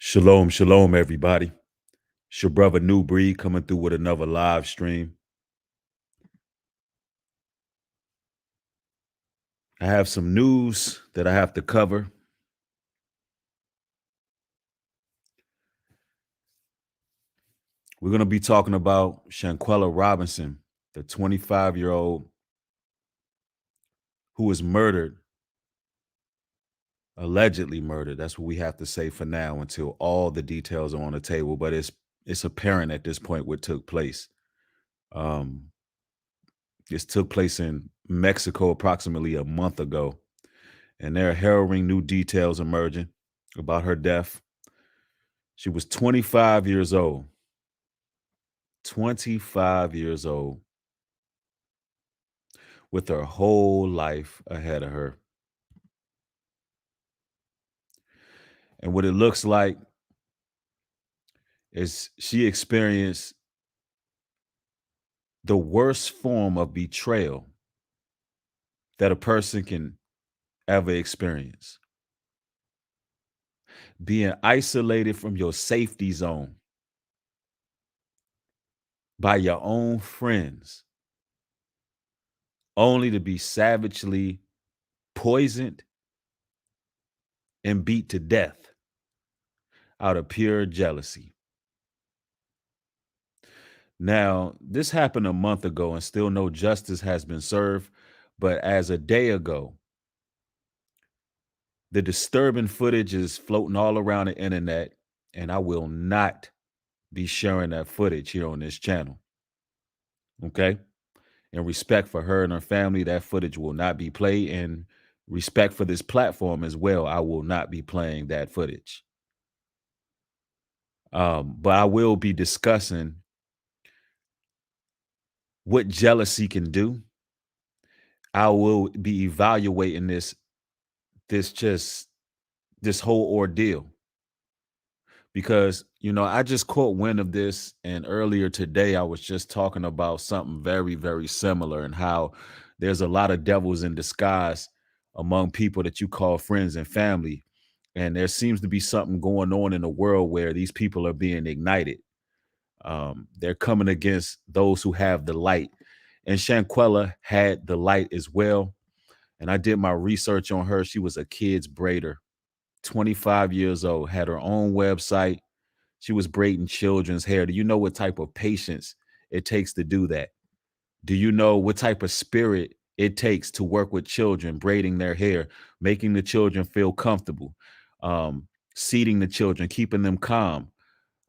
Shalom, shalom, everybody. It's your brother New Breed coming through with another live stream. I have some news that I have to cover. We're going to be talking about Shanquella Robinson, the 25-year-old who was murdered, allegedly murdered. That's what we have to say for now until all the details are on the table. But it's apparent at this point what took place. Um, this took place in Mexico approximately a month ago, and there are harrowing new details emerging about her death. She was 25 years old. 25 years old with her whole life ahead of her. And what it looks like is she experienced the worst form of betrayal that a person can ever experience. Being isolated from your safety zone by your own friends, only to be savagely poisoned and beat to death out of pure jealousy. Now, this happened a month ago and still no justice has been served. But as a day ago, the disturbing footage is floating all around the internet, and I will not be sharing that footage here on this channel. Okay? In respect for her and her family, that footage will not be played. And respect for this platform as well, I will not be playing that footage. But I will be discussing what jealousy can do. I will be evaluating this just this whole ordeal because I just caught wind of this, and earlier today I was just talking about something very, very similar, and how there's a lot of devils in disguise among people that you call friends and family, and there seems to be something going on in the world where these people are being ignited. They're coming against those who have the light, and Shanquella had the light as well. And I did my research on her. She was a kids braider, 25 years old, had her own website. She was braiding children's hair. Do you know what type of patience it takes to do that? Do you know what type of spirit it takes to work with children, braiding their hair, making the children feel comfortable, seating the children, keeping them calm?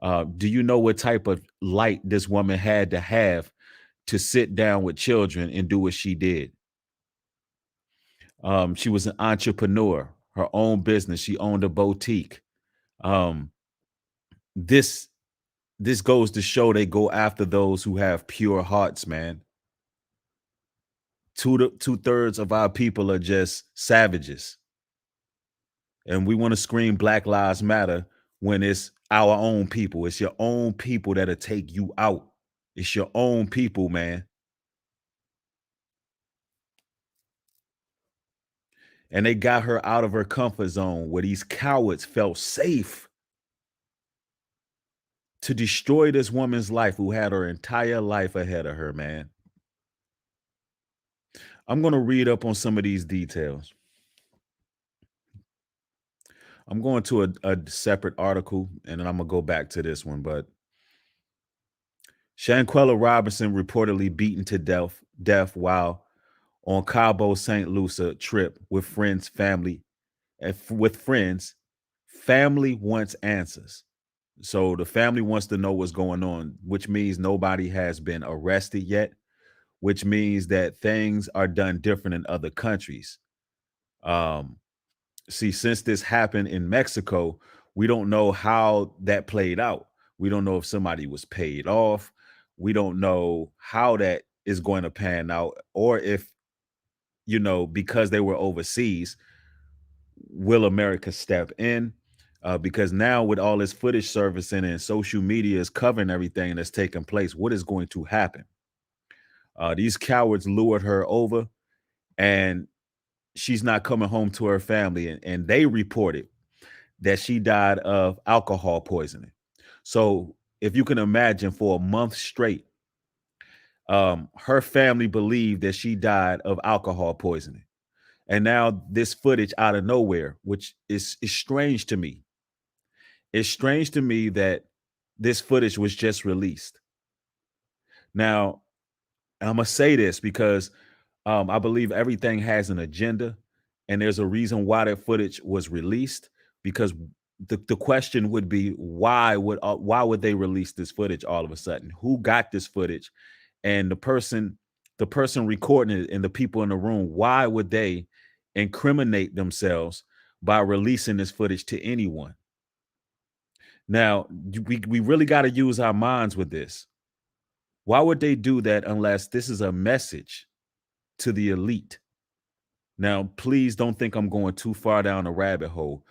Do you know what type of light this woman had to have to sit down with children and do what she did? She was an entrepreneur, her own business. She owned a boutique. Um, this this goes to show they go after those who have pure hearts, man. Two-thirds of our people are just savages, and we want to scream Black Lives Matter when it's our own people. It's your own people that'll take you out. It's your own people, man. And they got her out of her comfort zone where these cowards felt safe to destroy this woman's life who had her entire life ahead of her, man. I'm going to read up on some of these details. I'm going to a separate article, and then I'm going to go back to this one. But Shanquella Robinson reportedly beaten to death while on Cabo St. Lucia trip with friends, family, and with friends. Family wants answers. So the family wants to know what's going on, which means nobody has been arrested yet, which means that things are done different in other countries. Um, See, since this happened in Mexico, we don't know how that played out. We don't know if somebody was paid off. We don't know how that is going to pan out, or if, because they were overseas, will America step in? Because now, with all this footage surfacing and social media is covering everything that's taking place, what is going to happen? These cowards lured her over, and she's not coming home to her family, and they reported that she died of alcohol poisoning. So if you can imagine, for a month straight, her family believed that she died of alcohol poisoning. And now this footage out of nowhere, which is strange to me. It's strange to me that this footage was just released. Now, I'm gonna say this because I believe everything has an agenda, and there's a reason why that footage was released. Because the question would be, why would they release this footage all of a sudden? Who got this footage? And the person recording it and the people in the room, why would they incriminate themselves by releasing this footage to anyone? Now, we really got to use our minds with this. Why would they do that unless this is a message to the elite? Now, please don't think I'm going too far down a rabbit hole.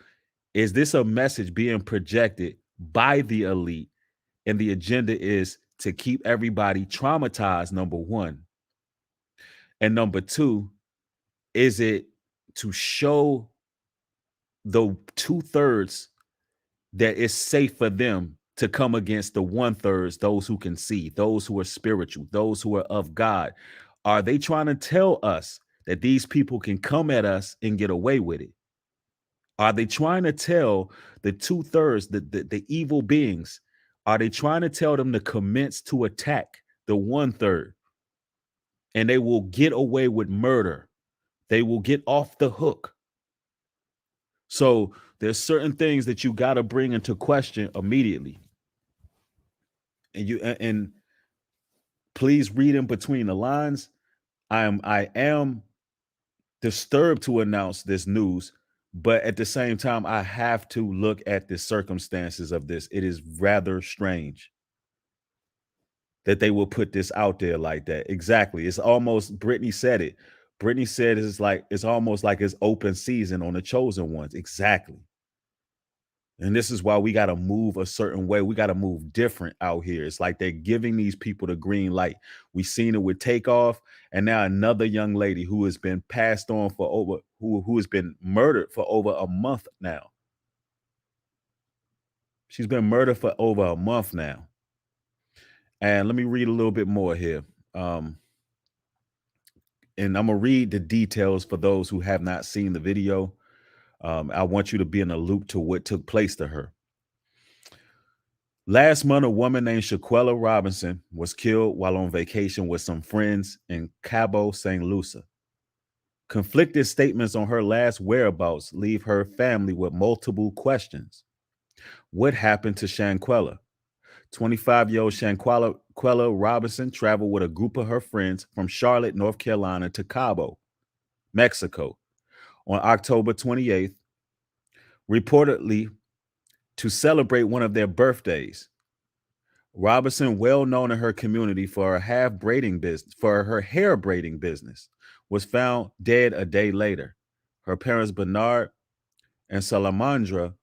Is this a message being projected by the elite? And the agenda is to keep everybody traumatized, number one. And number two, is it to show the two-thirds that it's safe for them to come against the one-thirds, those who can see, those who are spiritual, those who are of God? Are they trying to tell us that these people can come at us and get away with it? Are they trying to tell the two-thirds, the evil beings, are they trying to tell them to commence to attack the one-third, and they will get away with murder? They will get off the hook. So there's certain things that you got to bring into question immediately. And please read in between the lines. I am disturbed to announce this news, but at the same time, I have to look at the circumstances of this. It is rather strange that they will put this out there like that. Exactly. It's almost, Brittany said it. Brittany said it's almost like it's open season on the chosen ones. Exactly. And this is why we got to move a certain way. We got to move different out here. It's like they're giving these people the green light. We seen it with Takeoff, and now another young lady who has been passed on for over who has been murdered for over a month now. She's been murdered for over a month now. And let me read a little bit more here. Um, and I'm gonna read the details for those who have not seen the video. I want you to be in a loop to what took place to her. Last month, a woman named Shanquella Robinson was killed while on vacation with some friends in Cabo San Lucas. Conflicted statements on her last whereabouts leave her family with multiple questions. What happened to Shanquella? 25-year-old Shanquella Robinson traveled with a group of her friends from Charlotte, North Carolina to Cabo, Mexico on October 28th, reportedly to celebrate one of their birthdays. Robinson, well known in her community for her hair braiding business, was found dead a day later. Her parents, Bernard and Salamandra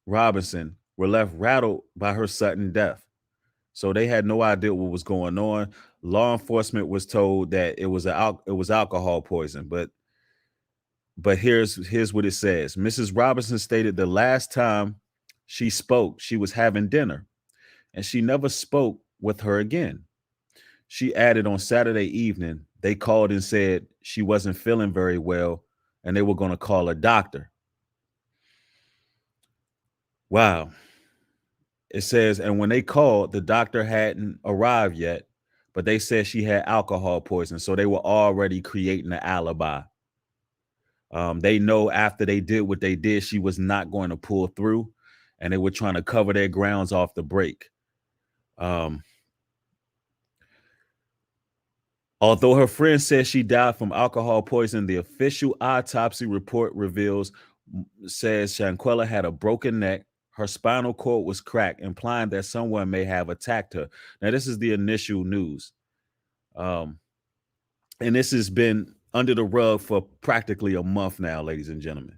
Robinson, were left rattled by her sudden death. So they had no idea what was going on. Law enforcement was told that it was alcohol poison, but here's what it says. Mrs. Robinson stated the last time she spoke, she was having dinner, and she never spoke with her again. She added, on Saturday evening, they called and said she wasn't feeling very well and they were going to call a doctor. Wow. It says, and when they called, the doctor hadn't arrived yet, but they said she had alcohol poisoning. So they were already creating an alibi. They know after they did what they did, she was not going to pull through, and they were trying to cover their grounds off the break. Although her friend says she died from alcohol poisoning, the official autopsy report says Shanquella had a broken neck. Her spinal cord was cracked, implying that someone may have attacked her. Now, this is the initial news. And this has been under the rug for practically a month now, ladies and gentlemen.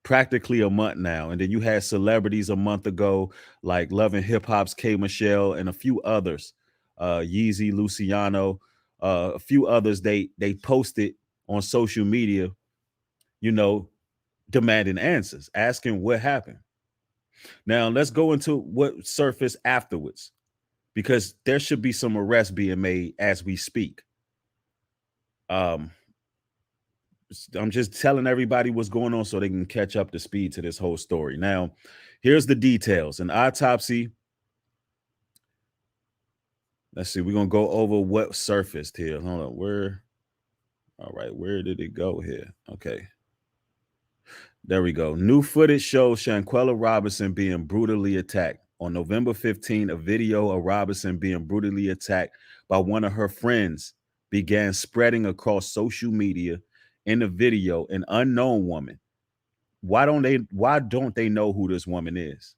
Practically a month now. And then you had celebrities a month ago, like Love and Hip Hop's K. Michelle and a few others, Yeezy, Luciano, a few others. They posted on social media, you know, demanding answers, asking what happened. Now, let's go into what surfaced afterwards because there should be some arrests being made as we speak. Um, I'm just telling everybody what's going on so they can catch up to speed to this whole story. Now, here's the details. An autopsy. Let's see. We're gonna go over what surfaced here. Hold on. Where? All right. Where did it go here? Okay. There we go. New footage shows Shanquella Robinson being brutally attacked. On November 15, a video of Robinson being brutally attacked by one of her friends began spreading across social media. In the video, an unknown woman. Why don't they know who this woman is?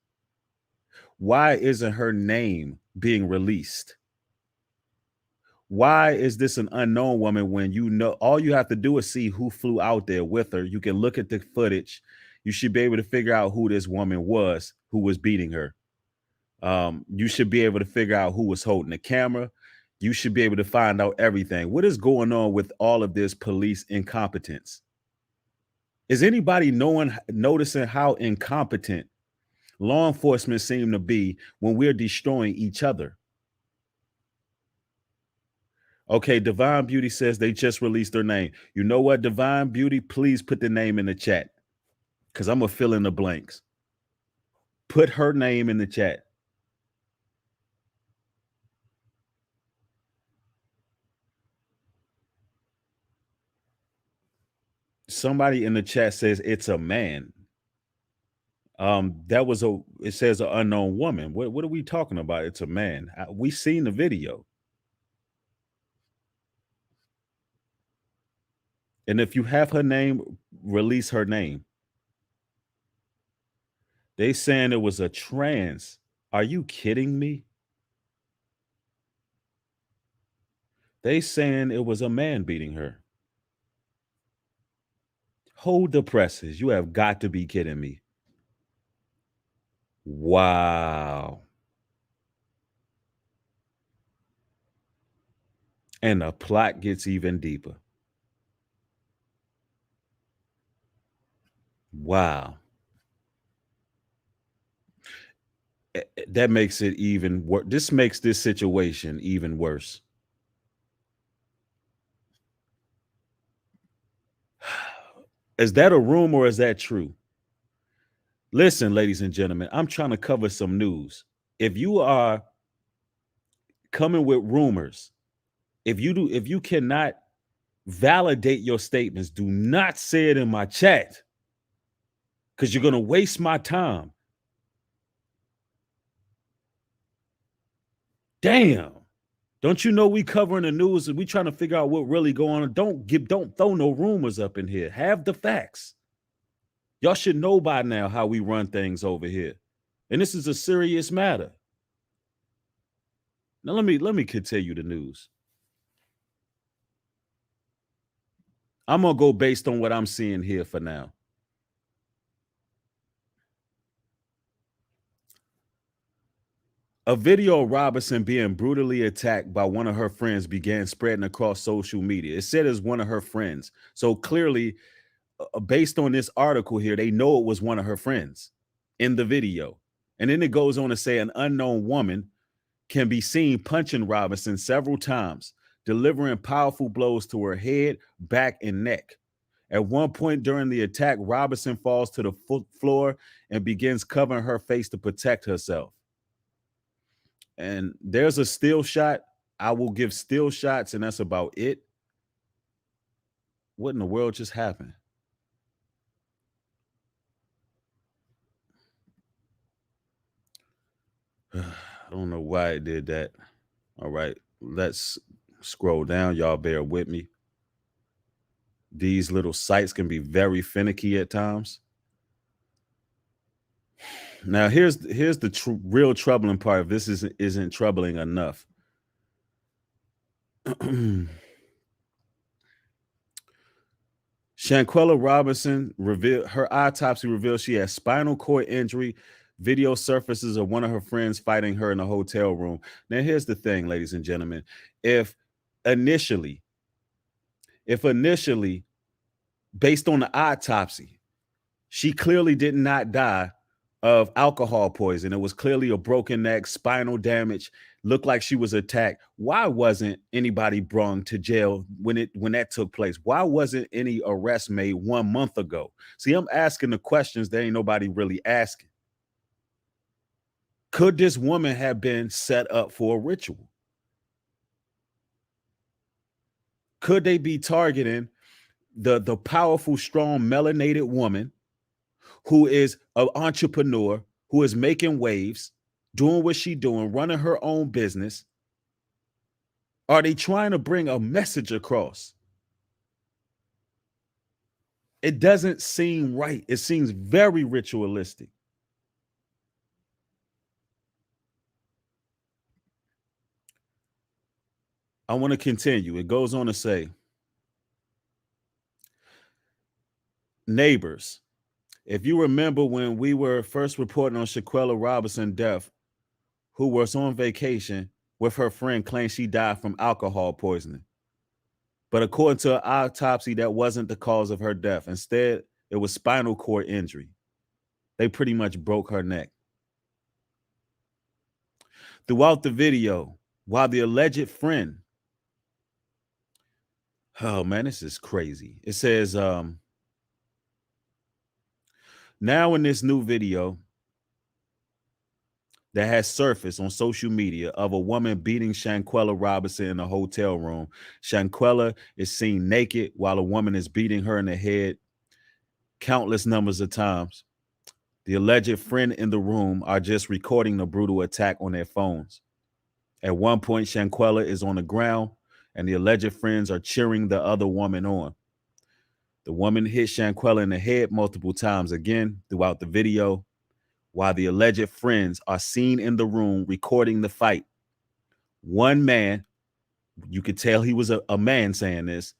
Why isn't her name being released? Why is this an unknown woman when you know all you have to do is see who flew out there with her? You can look at the footage. You should be able to figure out who this woman was who was beating her. You should be able to figure out who was holding the camera. You should be able to find out everything. What is going on with all of this police incompetence? Is anybody noticing how incompetent law enforcement seem to be when we're destroying each other? Okay, Divine Beauty says they just released their name. You know what, Divine Beauty? Please put the name in the chat because I'm going to fill in the blanks. Put her name in the chat. Somebody in the chat says it's a man. It says an unknown woman. What are we talking about? It's a man. We seen the video. And if you have her name, release her name. They saying it was a trans. Are you kidding me? They saying it was a man beating her. Hold the presses. You have got to be kidding me. Wow. And the plot gets even deeper. Wow. That makes it even worse. This makes this situation even worse. Is that a rumor or is that true? Listen, ladies and gentlemen, I'm trying to cover some news. If you are coming with rumors, if you cannot validate your statements, do not say it in my chat because you're going to waste my time. Damn. Don't you know we covering the news and we trying to figure out what really going on? Don't throw no rumors up in here. Have the facts. Y'all should know by now how we run things over here. And this is a serious matter. Now let me continue the news. I'm gonna go based on what I'm seeing here for now. A video of Robinson being brutally attacked by one of her friends began spreading across social media. It said it's one of her friends. So clearly, based on this article here, they know it was one of her friends in the video. And then it goes on to say an unknown woman can be seen punching Robinson several times, delivering powerful blows to her head, back, and neck. At one point during the attack, Robinson falls to the floor and begins covering her face to protect herself. And there's a still shot. I will give still shots, and that's about it. What in the world just happened? I don't know why it did that. All right, let's scroll down. Y'all bear with me. These little sites can be very finicky at times. Now, here's the real troubling part. If this isn't troubling enough, Shanquella Robinson revealed her autopsy revealed she has spinal cord injury. Video surfaces of one of her friends fighting her in a hotel room. Now, here's the thing, ladies and gentlemen. If initially, based on the autopsy, She clearly did not die of alcohol poison. It was clearly a broken neck, spinal damage, looked like she was attacked. Why wasn't anybody brung to jail when that took place? Why wasn't any arrest made 1 month ago? See, I'm asking the questions that ain't nobody really asking. Could this woman have been set up for a ritual? Could they be targeting the powerful, strong, melanated woman who is an entrepreneur, who is making waves, doing what she doing, running her own business? Are they trying to bring a message across? It doesn't seem right. It seems very ritualistic. I want to continue. It goes on to say, neighbors, if you remember when we were first reporting on Shanquella Robinson death, who was on vacation with her friend, claimed she died from alcohol poisoning. But according to an autopsy, that wasn't the cause of her death. Instead, it was spinal cord injury. They pretty much broke her neck. Throughout the video, while the alleged friend, oh man, this is crazy. It says, now in this new video that has surfaced on social media of a woman beating Shanquella Robinson in a hotel room, Shanquella is seen naked while a woman is beating her in the head countless numbers of times. The alleged friend in the room are just recording the brutal attack on their phones. At one point, Shanquella is on the ground and the alleged friends are cheering the other woman on. The woman hit Shanquella in the head multiple times again throughout the video, while the alleged friends are seen in the room recording the fight. One man, you could tell he was a man saying this,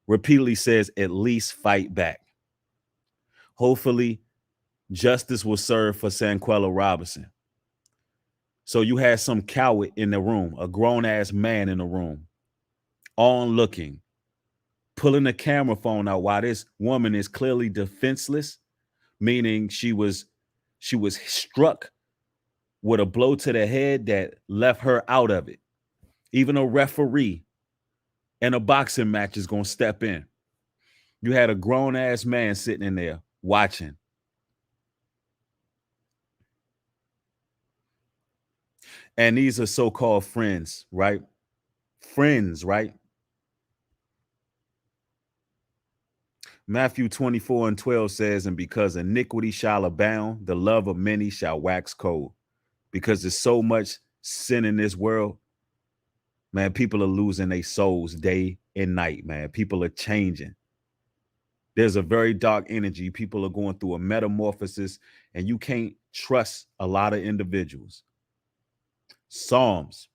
repeatedly says, "At least fight back." Hopefully, justice will serve for Shanquella Robinson. So you had some coward in the room, a grown-ass man in the room, on looking, pulling the camera phone out while this woman is clearly defenseless, meaning she was struck with a blow to the head that left her out of it. Even a referee in a boxing match is going to step in. You had a grown-ass man sitting in there watching. And these are so-called friends, right? Friends, right? Matthew 24:12 says, and because iniquity shall abound, the love of many shall wax cold. Because there's so much sin in this world, man, people are losing their souls day and night, man. People are changing. There's a very dark energy. People are going through a metamorphosis, and you can't trust a lot of individuals. Psalms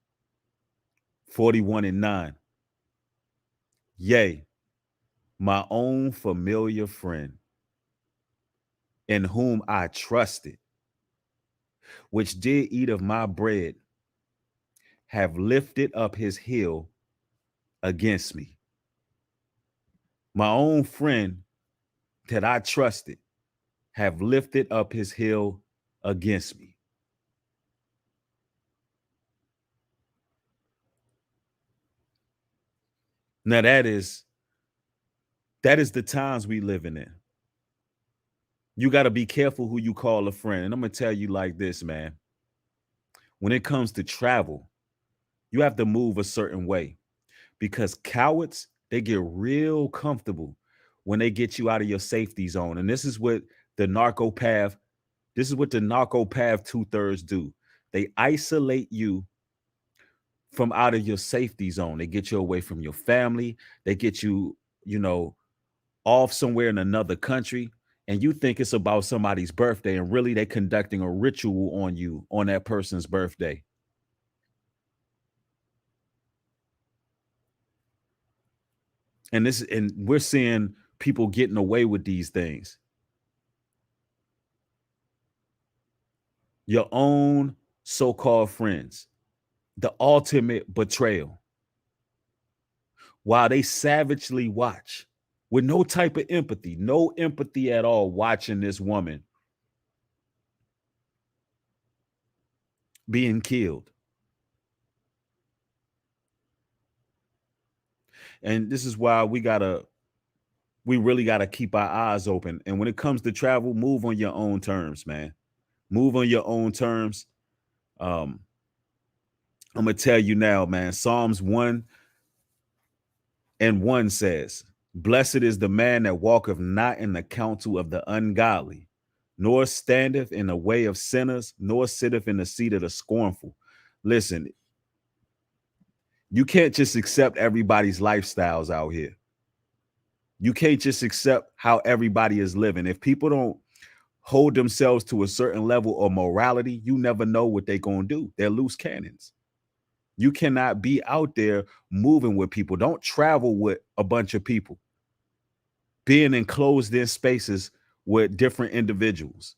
41:9. Yea, my own familiar friend, in whom I trusted, which did eat of my bread, have lifted up his heel against me. My own friend that I trusted have lifted up his heel against me. Now that is the times we living in. You got to be careful who you call a friend. And I'm going to tell you like this, man. When it comes to travel, you have to move a certain way because cowards, they get real comfortable when they get you out of your safety zone. And this is what the narcopath, two-thirds do. They isolate you from out of your safety zone. They get you away from your family. They get you, off somewhere in another country. And you think it's about somebody's birthday. And really they're conducting a ritual on you on that person's birthday. And we're seeing people getting away with these things. Your own so-called friends, the ultimate betrayal. While they savagely watch with no type of empathy, no empathy at all, watching this woman being killed. And this is why we really gotta keep our eyes open. And when it comes to travel, move on your own terms, man. Move on your own terms. Um, I'm gonna tell you now, man. Psalms 1:1 says, "Blessed is the man that walketh not in the counsel of the ungodly, nor standeth in the way of sinners, nor sitteth in the seat of the scornful." Listen, you can't just accept everybody's lifestyles out here. You can't just accept how everybody is living. If people don't hold themselves to a certain level of morality, you never know what they're going to do. They're loose cannons. You cannot be out there moving with people. Don't travel with a bunch of people, being in closed in spaces with different individuals.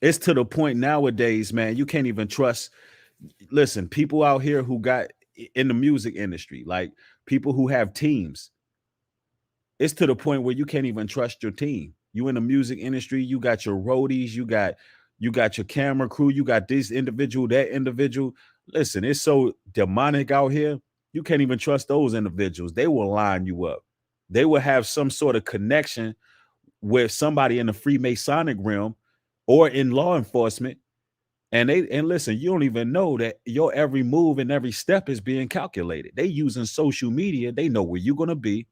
It's to the point nowadays, man, you can't even trust. Listen, people out here who got in the music industry, like people who have teams, it's to the point where you can't even trust your team. You in the music industry, you got your roadies, you got your camera crew, you got this individual, that individual. Listen, it's so demonic out here. You can't even trust those individuals. They will line you up. They will have some sort of connection with somebody in the Freemasonic realm or in law enforcement. And listen, you don't even know that your every move and every step is being calculated. They using social media. They know where you're gonna be.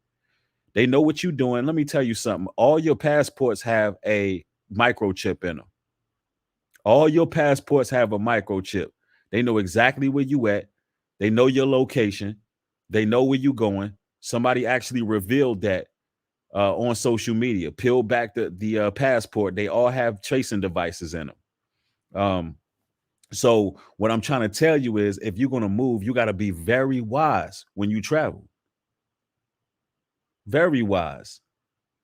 They know what you're doing. Let me tell you something. All your passports have a microchip in them. All your passports have a microchip. They know exactly where you at. They know your location. They know where you going. Somebody actually revealed that on social media. Peel back the passport. They all have tracing devices in them. Um, so what I'm trying to tell you is, if you're going to move, you got to be very wise when you travel. Very wise,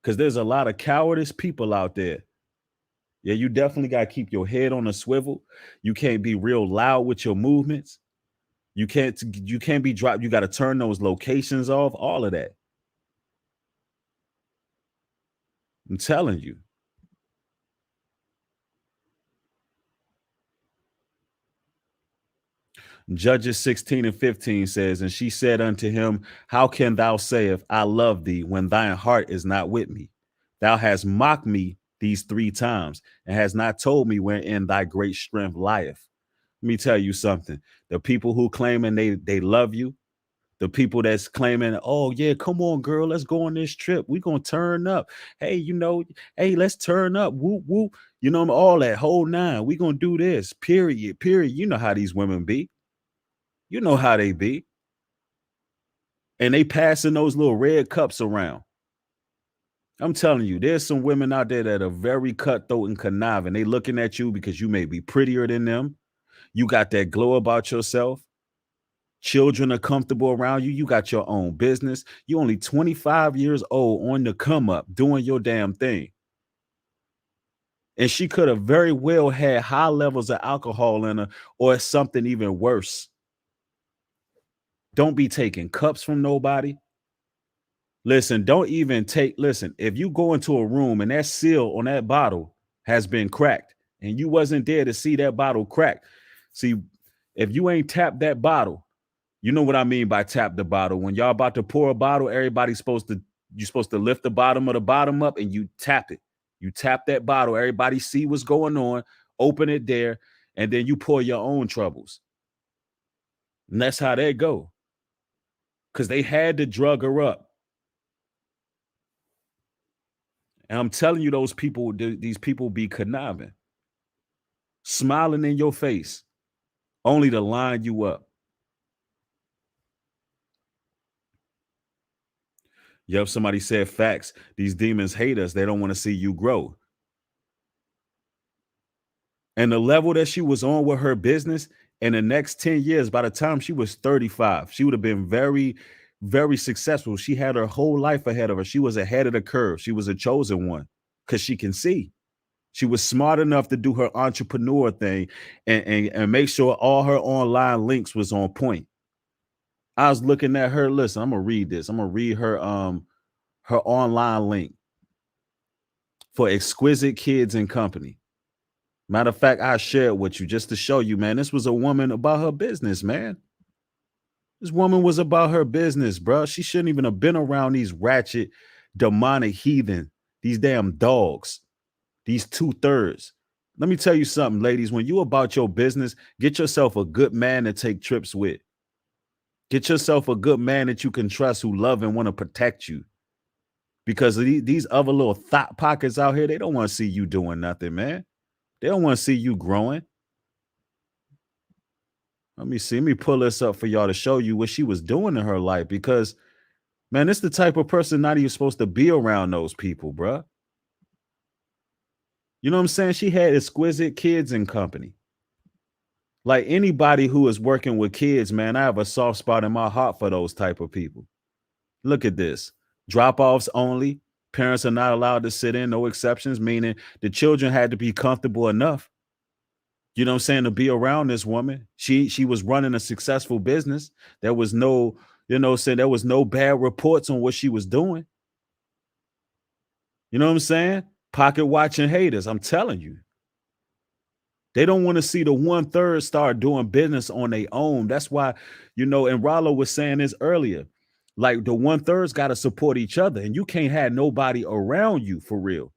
because there's a lot of cowardice people out there. Yeah, you definitely got to keep your head on a swivel. You can't be real loud with your movements. You can't be dropped. You got to turn those locations off. All of that. I'm telling you. Judges 16:15 says, "And she said unto him, How can thou sayest, I love thee, when thine heart is not with me? Thou hast mocked me these 3 times, and hast not told me wherein thy great strength lieth." Let me tell you something. The people who claiming they love you, the people that's claiming, "Oh yeah, come on, girl, let's go on this trip. We gonna turn up. Hey, hey, let's turn up. Whoop whoop. All that whole nine. We gonna do this. Period. Period." You know how these women be. You know how they be. And they passing those little red cups around. I'm telling you, there's some women out there that are very cutthroat and conniving. They looking at you because you may be prettier than them. You got that glow about yourself. Children are comfortable around you. You got your own business. You only 25 years old, on the come up, doing your damn thing. And she could have very well had high levels of alcohol in her, or something even worse. Don't be taking cups from nobody. Listen, don't even listen, if you go into a room and that seal on that bottle has been cracked and you wasn't there to see that bottle crack. See, if you ain't tapped that bottle, you know what I mean by tap the bottle. When y'all about to pour a bottle, you're supposed to lift the bottom of the bottom up and you tap it. You tap that bottle, everybody see what's going on, open it there, and then you pour your own troubles. And that's how they go. Because they had to drug her up. And I'm telling you, these people be conniving, smiling in your face, only to line you up. Yep, somebody said facts. These demons hate us. They don't want to see you grow. And the level that she was on with her business, in the next 10 years, by the time she was 35, she would have been very, very successful. She had her whole life ahead of her. She was ahead of the curve. She was a chosen one because she can see. She was smart enough to do her entrepreneur thing and make sure all her online links was on point. I was looking at her. Listen, I'm gonna read this. I'm gonna read her online link for Exquisite Kids and Company. Matter of fact, I shared with you just to show you, man. This was a woman about her business, man. This woman was about her business, bro. She shouldn't even have been around these ratchet, demonic heathen, these damn dogs, these two-thirds. Let me tell you something, ladies. When you about your business, get yourself a good man to take trips with. Get yourself a good man that you can trust, who love and want to protect you. Because these other little thought pockets out here, they don't want to see you doing nothing, man. They don't want to see you growing. Let me see. Let me pull this up for y'all to show you what she was doing in her life. Because, man, it's the type of person not even supposed to be around those people, bruh. You know what I'm saying? She had Exquisite Kids and Company. Like anybody who is working with kids, man, I have a soft spot in my heart for those type of people. Look at this. Drop-offs only. Parents are not allowed to sit in, no exceptions, meaning the children had to be comfortable enough, you know what I'm saying, to be around this woman. She was running a successful business. There was no, saying there was no bad reports on what she was doing. You know what I'm saying? Pocket watching haters. I'm telling you. They don't want to see the one-third start doing business on their own. That's why, and Rollo was saying this earlier. Like the one-thirds got to support each other, and you can't have nobody around you for real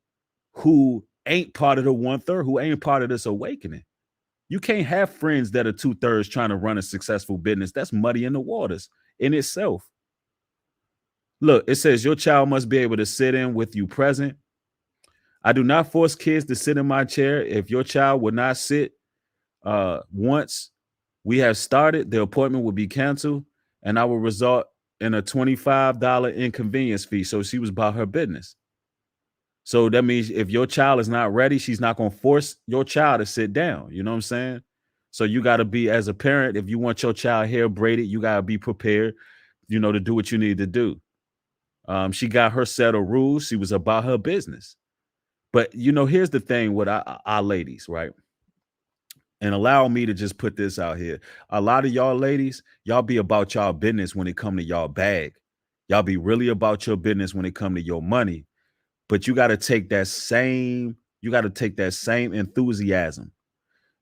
who ain't part of the one-third, who ain't part of this awakening. You can't have friends that are two-thirds trying to run a successful business. That's muddy in the waters in itself. Look, it says your child must be able to sit in with you present. I do not force kids to sit in my chair. If your child would not sit once we have started, the appointment will be canceled and I will result in a $25 inconvenience fee. So she was about her business. So that means if your child is not ready, she's not going to force your child to sit down. You know what I'm saying? So you got to be, as a parent, if you want your child hair braided, you got to be prepared, to do what you need to do. She got her set of rules. She was about her business. But, here's the thing with our ladies, right? And allow me to just put this out here. A lot of y'all ladies, y'all be about y'all business when it come to y'all bag. Y'all be really about your business when it come to your money. But you got to take that same enthusiasm,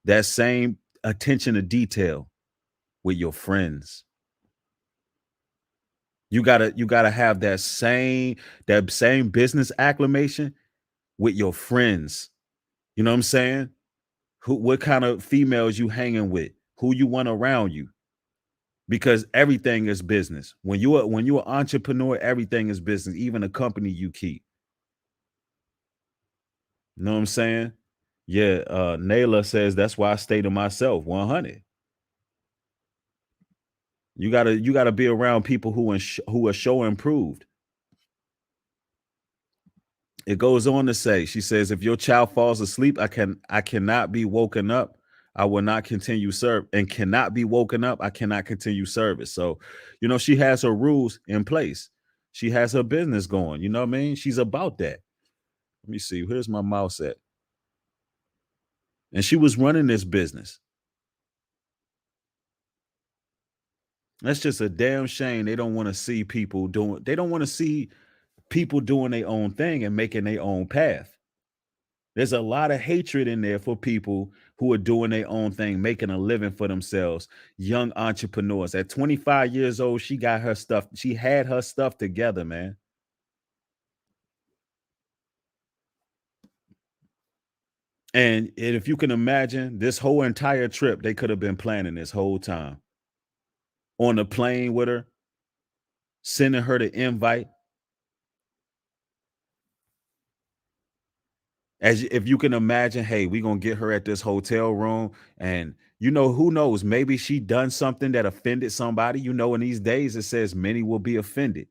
that same attention to detail with your friends. You gotta have that same business acclamation with your friends. You know what I'm saying? What kind of females you hanging with, who you want around you, because everything is business. When you're an entrepreneur, everything is business, even the company you keep. You know what I'm saying? Yeah, Nayla says that's why I stay to myself. 100. You gotta be around people who are show improved. It goes on to say, she says, if your child falls asleep, I cannot be woken up. I will not continue serve and cannot be woken up. I cannot continue service. So, she has her rules in place. She has her business going. You know what I mean? She's about that. Let me see. Here's my mouse at. And she was running this business. That's just a damn shame. They don't want to see people doing their own thing and making their own path. There's a lot of hatred in there for people who are doing their own thing, making a living for themselves, young entrepreneurs. At 25 years old, she had her stuff together, man. And if you can imagine, this whole entire trip, they could have been planning this whole time. On the plane with her, sending her the invite. If you can imagine, hey, we gonna get her at this hotel room, and who knows, maybe she done something that offended somebody. In these days it says many will be offended.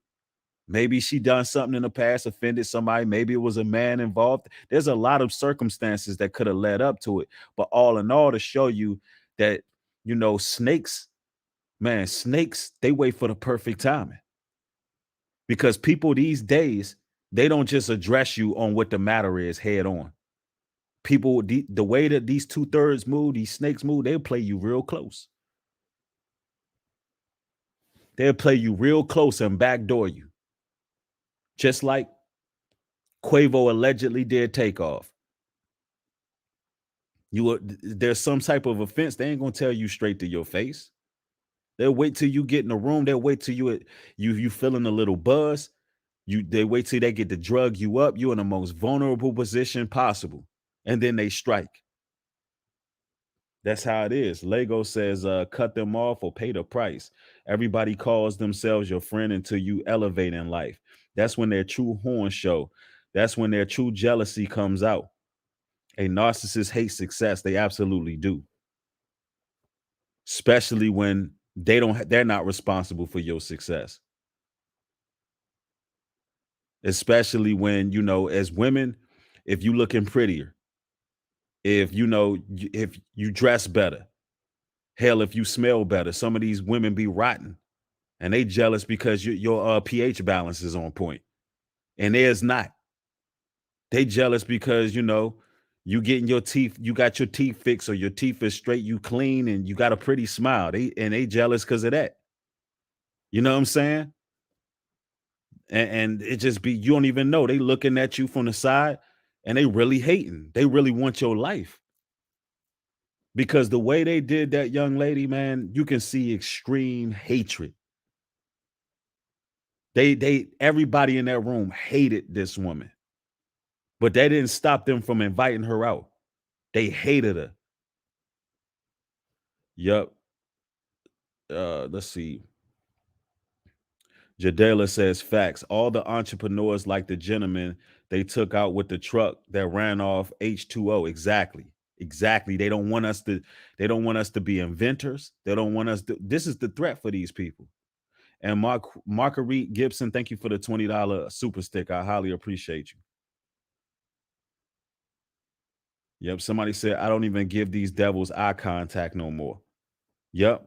Maybe she done something in the past, offended somebody. Maybe it was a man involved. There's a lot of circumstances that could have led up to it. But all in all, to show you that, snakes, man, snakes, they wait for the perfect timing. Because people these days, they don't just address you on what the matter is head on. People, the way that these two-thirds move, these snakes move, they'll play you real close. They'll play you real close and backdoor you, just like Quavo allegedly did Takeoff. There's some type of offense. They ain't gonna tell you straight to your face. They'll wait till you get in the room. They'll wait till you feeling a little buzz. They wait till they get to drug you up. You in the most vulnerable position possible, and then they strike. That's how it is. Lego says, cut them off or pay the price. Everybody calls themselves your friend until you elevate in life. That's when their true horn show. That's when their true jealousy comes out. A narcissist hates success. They absolutely do. Especially when they're not responsible for your success. Especially when, as women, if you looking prettier, if if you dress better, hell, if you smell better, some of these women be rotten and they jealous because your pH balance is on point and theirs not. They jealous because you getting your teeth, you got your teeth fixed or your teeth is straight, you clean and you got a pretty smile. They jealous because of that. You know what I'm saying? And it just be, you don't even know, they looking at you from the side and they really hating. They really want your life because the way they did that young lady, man, you can see extreme hatred. Everybody in that room hated this woman, but that didn't stop them from inviting her out. They hated her. Yup. Let's see. Jadela says facts. All the entrepreneurs like the gentleman they took out with the truck that ran off H2O. Exactly. Exactly. They don't want us to be inventors. They don't want us to, this is the threat for these people. And Marguerite Gibson, thank you for the $20 super stick. I highly appreciate you. Yep. Somebody said, I don't even give these devils eye contact no more. Yep.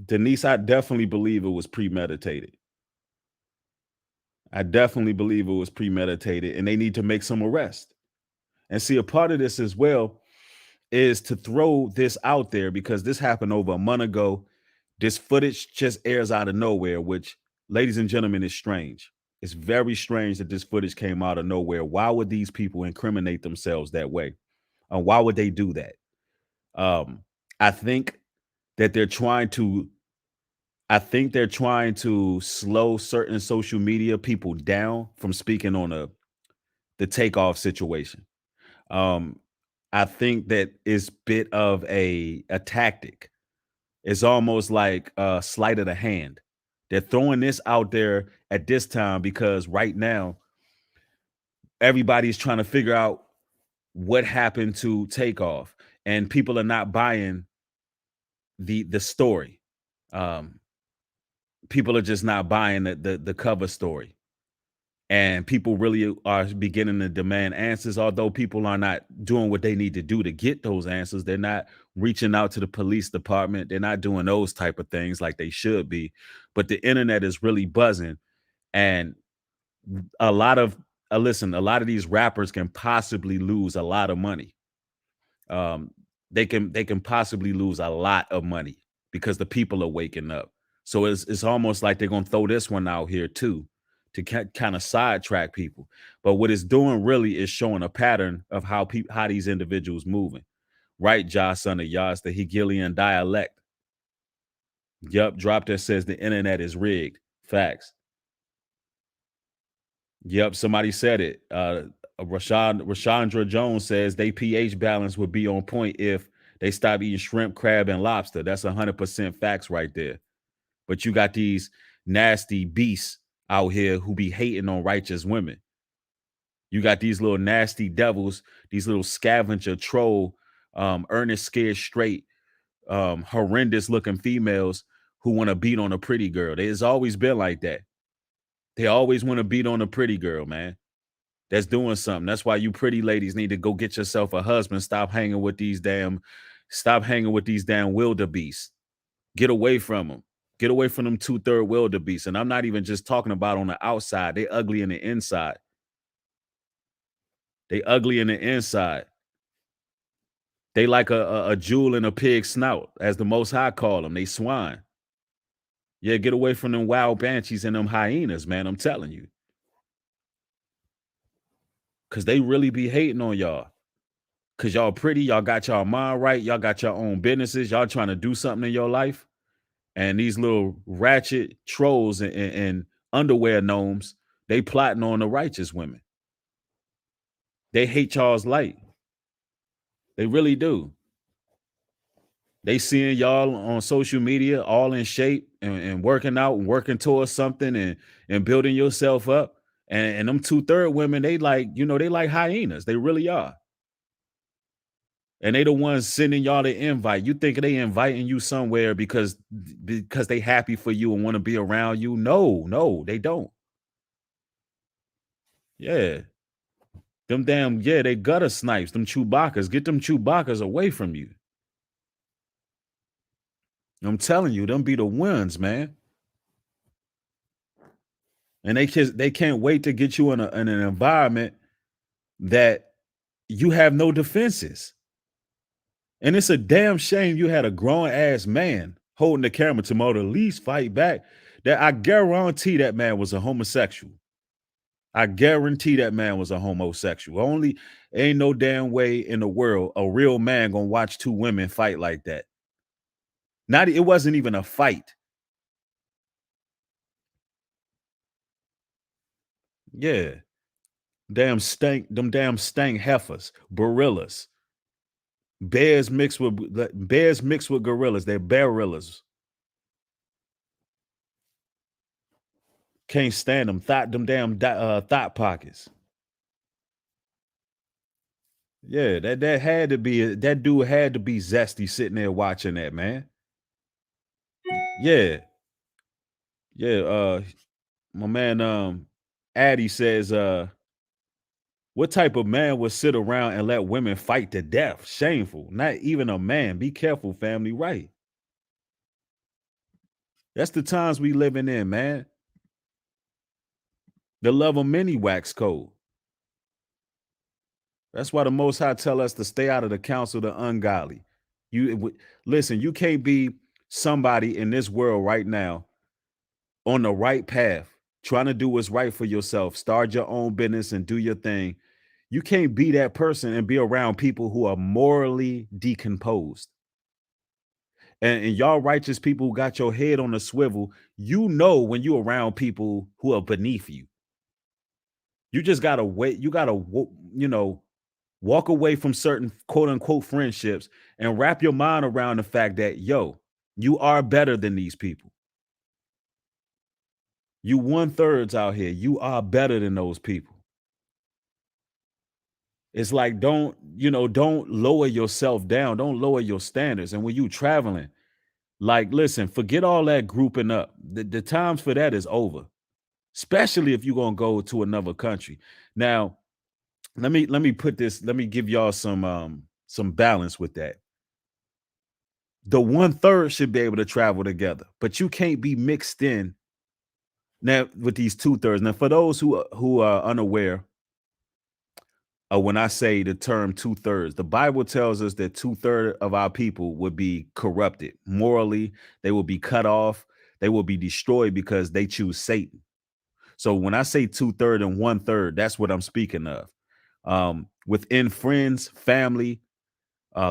Denise, I definitely believe it was premeditated. I definitely believe it was premeditated and they need to make some arrest. And see, a part of this as well is to throw this out there because this happened over a month ago. This footage just airs out of nowhere, which, ladies and gentlemen, is strange. It's very strange that this footage came out of nowhere. Why would these people incriminate themselves that way? Why would they do that? Um, I think that they're trying to I think they're trying to slow certain social media people down from speaking on the takeoff situation. Um, I think that it's bit of a tactic. It's almost like a sleight of the hand. They're throwing this out there at this time because right now everybody's trying to figure out what happened to takeoff, and people are not buying the story. Um, People are just not buying the cover story. And people really are beginning to demand answers, although people are not doing what they need to do to get those answers. They're not reaching out to the police department. They're not doing those type of things like they should be. But the internet is really buzzing. And a lot of listen, a lot of these rappers can possibly lose a lot of money. um, they can possibly lose a lot of money because the people are waking up. So it's almost like they're gonna throw this one out here too to kind of sidetrack people. But what it's doing really is showing a pattern of how these individuals moving. Right, Josh, son of Yas, the Hegelian dialect. Yup, drop that says the internet is rigged. Facts. Yep, somebody said it. Rashandra Jones says they pH balance would be on point if they stop eating shrimp, crab, and lobster. That's 100% facts right there. But you got these nasty beasts out here who be hating on righteous women. You got these little nasty devils, these little scavenger troll, earnest, scared, straight, horrendous looking females who want to beat on a pretty girl. It's always been like that. They always want to beat on a pretty girl, man. That's doing something. That's why you pretty ladies need to go get yourself a husband. Stop hanging with these damn wildebeests. Get away from them. Get away from them two-third wildebeests. And I'm not even just talking about on the outside. They ugly in the inside. They ugly in the inside. They like a jewel in a pig's snout, as the Most High call them. They swine. Yeah, get away from them wild banshees and them hyenas, man. I'm telling you, because they really be hating on y'all. Because y'all pretty, y'all got y'all mind right, y'all got your own businesses, y'all trying to do something in your life. And these little ratchet trolls and underwear gnomes, they plotting on the righteous women. They hate y'all's light. They really do. They seeing y'all on social media all in shape and working out and working towards something and building yourself up. And them two-third women, they like, they like hyenas. They really are. And they the ones sending y'all the invite. You think they inviting you somewhere because they happy for you and want to be around you? No, no, they don't. Yeah. Them damn, yeah, they gutter snipes, them Chewbaccas. Get them Chewbaccas away from you. I'm telling you, them be the ones, man. And they can't wait to get you in an environment that you have no defenses. And it's a damn shame you had a grown ass man holding the camera to at least fight back. That I guarantee that man was a homosexual. I guarantee that man was a homosexual. Only ain't no damn way in the world a real man gonna watch two women fight like that. Not it wasn't even a fight. Yeah. Them damn stank heifers, gorillas. Bears mixed with gorillas. They're bearillas. Can't stand them. Thought pockets. Yeah, that had to be that dude had to be zesty sitting there watching that, man. Yeah, yeah. My man, Addy says, what type of man would sit around and let women fight to death? Shameful. Not even a man. Be careful, family. Right. That's the times we living in, man. The love of many wax cold. That's why the Most High tell us to stay out of the counsel of the ungodly. Listen. You can't be somebody in this world right now on the right path, trying to do what's right for yourself. Start your own business and do your thing. You can't be that person and be around people who are morally decomposed. And y'all righteous people who got your head on a swivel, when you're around people who are beneath you. You just gotta wait. You gotta, walk away from certain quote unquote friendships and wrap your mind around the fact that, you are better than these people. You one thirds out here. You are better than those people. It's like don't lower yourself down. Don't lower your standards. And when you traveling, like listen, forget all that grouping up. The times for that is over. Especially if you're gonna go to another country. Now, let me give y'all some balance with that. The one third should be able to travel together, but you can't be mixed in now with these two thirds. Now, for those who are unaware, when I say the term two thirds, the Bible tells us that two-thirds of our people would be corrupted morally. They will be cut off. They will be destroyed because they choose Satan. So when I say two-thirds and one-third, that's what I'm speaking of. Within friends, family,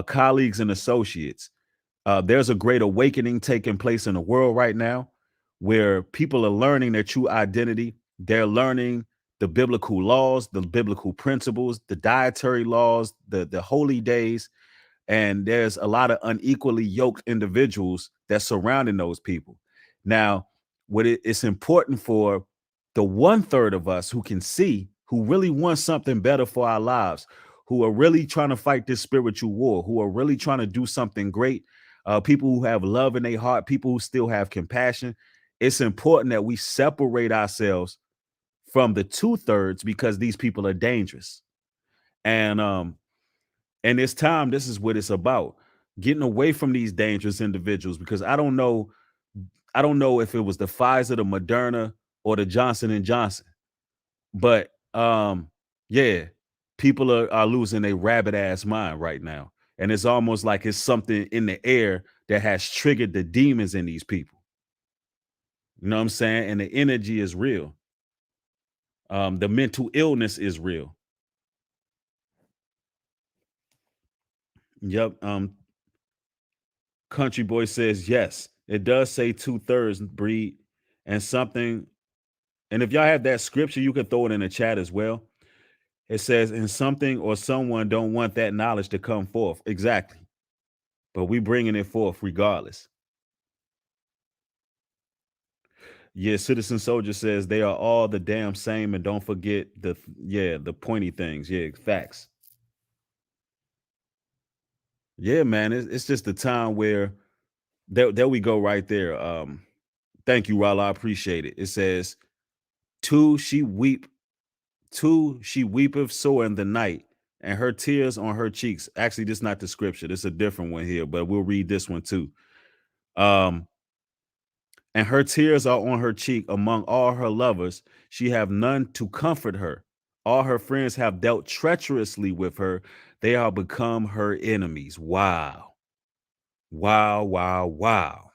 colleagues, and associates, there's a great awakening taking place in the world right now where people are learning their true identity. They're learning the biblical laws, the biblical principles, the dietary laws, the holy days, and there's a lot of unequally yoked individuals that's surrounding those people. Now, it's important for the one third of us who can see, who really want something better for our lives, who are really trying to fight this spiritual war, who are really trying to do something great, people who have love in their heart, people who still have compassion. It's important that we separate ourselves from the two-thirds because these people are dangerous. And it's time. This is what it's about. Getting away from these dangerous individuals because I don't know if it was the Pfizer, the Moderna, or the Johnson and Johnson. But yeah, people are losing a rabbit ass mind right now. And it's almost like it's something in the air that has triggered the demons in these people. You know what I'm saying? And the energy is real. The mental illness is real. Yep. Country Boy says yes. It does say 2/3 breed and something. And if y'all have that scripture, you can throw it in the chat as well. It says, and something or someone don't want that knowledge to come forth. Exactly. But we bringing it forth regardless. Yeah, Citizen Soldier says they are all the damn same, and don't forget the pointy things. Yeah, facts. Yeah, man, it's just a time where there we go right there. Thank you, Rala. I appreciate it. It says, two she weepeth sore in the night, and her tears on her cheeks. Actually, this is not the scripture. This is a different one here, but we'll read this one too. Um, and her tears are on her cheek among all her lovers. She have none to comfort her. All her friends have dealt treacherously with her. They are become her enemies. Wow. Wow, wow, wow.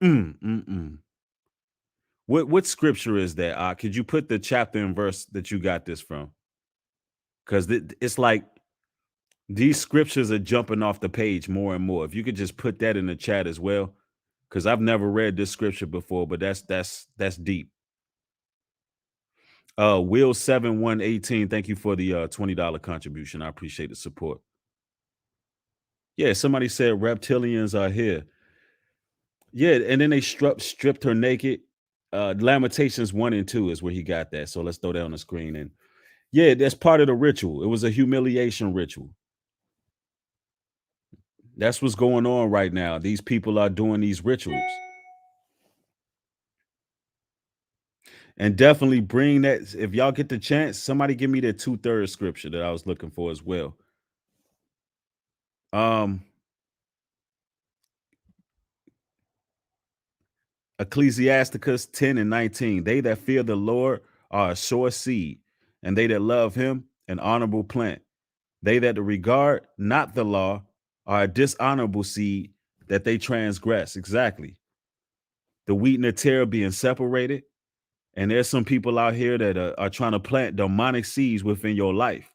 Mm. What scripture is that? Could you put the chapter and verse that you got this from? Because it's like these scriptures are jumping off the page more and more. If you could just put that in the chat as well, because I've never read this scripture before, but that's deep. Will 7118, thank you for the $20 contribution. I appreciate the support. Yeah, somebody said reptilians are here. Yeah, and then they stripped her naked. Lamentations 1 and 2 is where he got that. So let's throw that on the screen. And yeah, that's part of the ritual. It was a humiliation ritual. That's what's going on right now. These people are doing these rituals. And definitely bring that. If y'all get the chance, somebody give me that 2/3 scripture that I was looking for as well. Um, Ecclesiasticus 10 and 19. They that fear the Lord are a sure seed, and they that love him an honorable plant. They that regard not the law are a dishonorable seed that they transgress. Exactly. The wheat and the tare being separated. And there's some people out here that are trying to plant demonic seeds within your life.